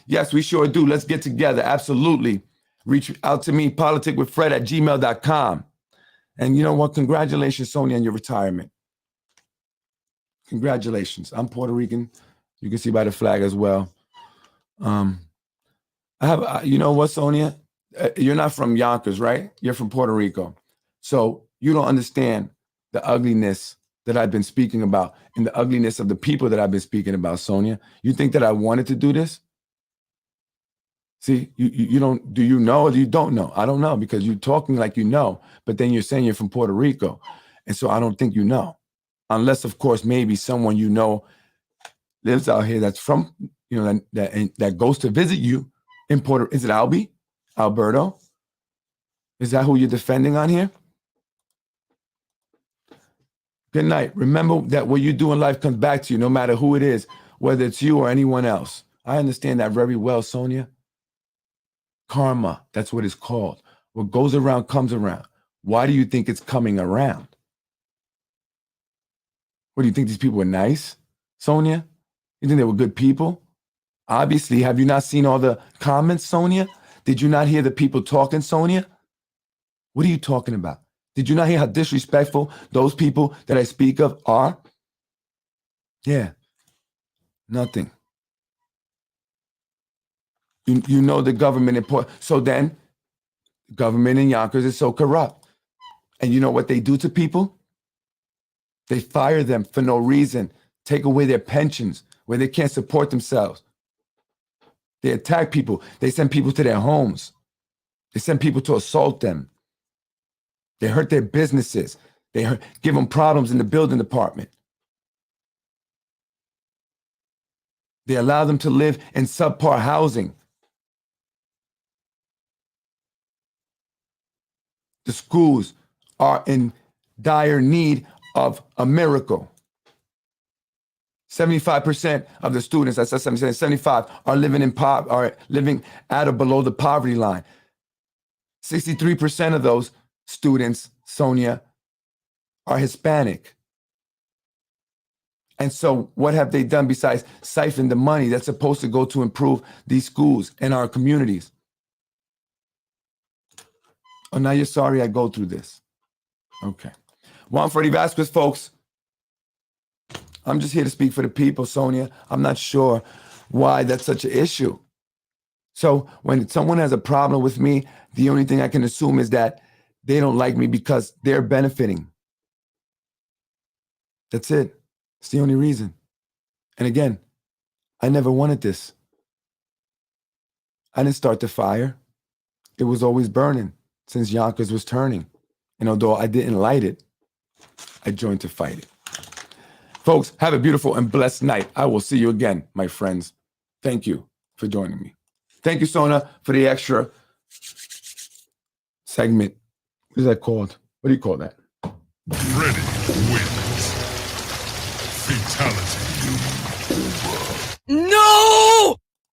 Yes, we sure do. Let's get together. Absolutely. Reach out to me, politicwithfred@gmail.com. And you know what? Congratulations, Sonia, on your retirement. Congratulations. I'm Puerto Rican. You can see by the flag as well. You know what, Sonia? You're not from Yonkers, right? You're from Puerto Rico. So you don't understand the ugliness that I've been speaking about and the ugliness of the people that I've been speaking about, Sonia. You think that I wanted to do this? See, you don't, do you know or you don't know? I don't know because you're talking like you know, but then you're saying you're from Puerto Rico. And so I don't think you know. Unless, of course, maybe someone you know lives out here that's from, that goes to visit you in is it Albie? Alberto? Is that who you're defending on here? Good night. Remember that what you do in life comes back to you, no matter who it is, whether it's you or anyone else. I understand that very well, Sonia. Karma, that's what it's called. What goes around comes around. Why do you think it's coming around? What do you think these people were nice, Sonia? You think they were good people? Obviously, have you not seen all the comments, Sonia? Did you not hear the people talking, Sonia? What are you talking about? Did you not hear how disrespectful those people that I speak of are? Yeah, nothing. You know the government important. So then, government in Yonkers is so corrupt. And you know what they do to people? They fire them for no reason, take away their pensions where they can't support themselves. They attack people. They send people to their homes. They send people to assault them. They hurt their businesses. They give them problems in the building department. They allow them to live in subpar housing. The schools are in dire need of a miracle. 75% of the students, that's 75, are living at or below the poverty line. 63% of those students, Sonia, are Hispanic. And so what have they done besides siphon the money that's supposed to go to improve these schools and our communities? Oh, now you're sorry I go through this. Okay. Juan Freddy Vasquez, folks. I'm just here to speak for the people, Sonia. I'm not sure why that's such an issue. So when someone has a problem with me, the only thing I can assume is that they don't like me because they're benefiting. That's it. It's the only reason. And again, I never wanted this. I didn't start the fire. It was always burning since Yonkers was turning. And although I didn't light it, I joined to fight it. Folks, have a beautiful and blessed night. I will see you again, my friends. Thank you for joining me. Thank you, Sona, for the extra segment. What is that called? What do you call that? Freddy wins. Fatality. No!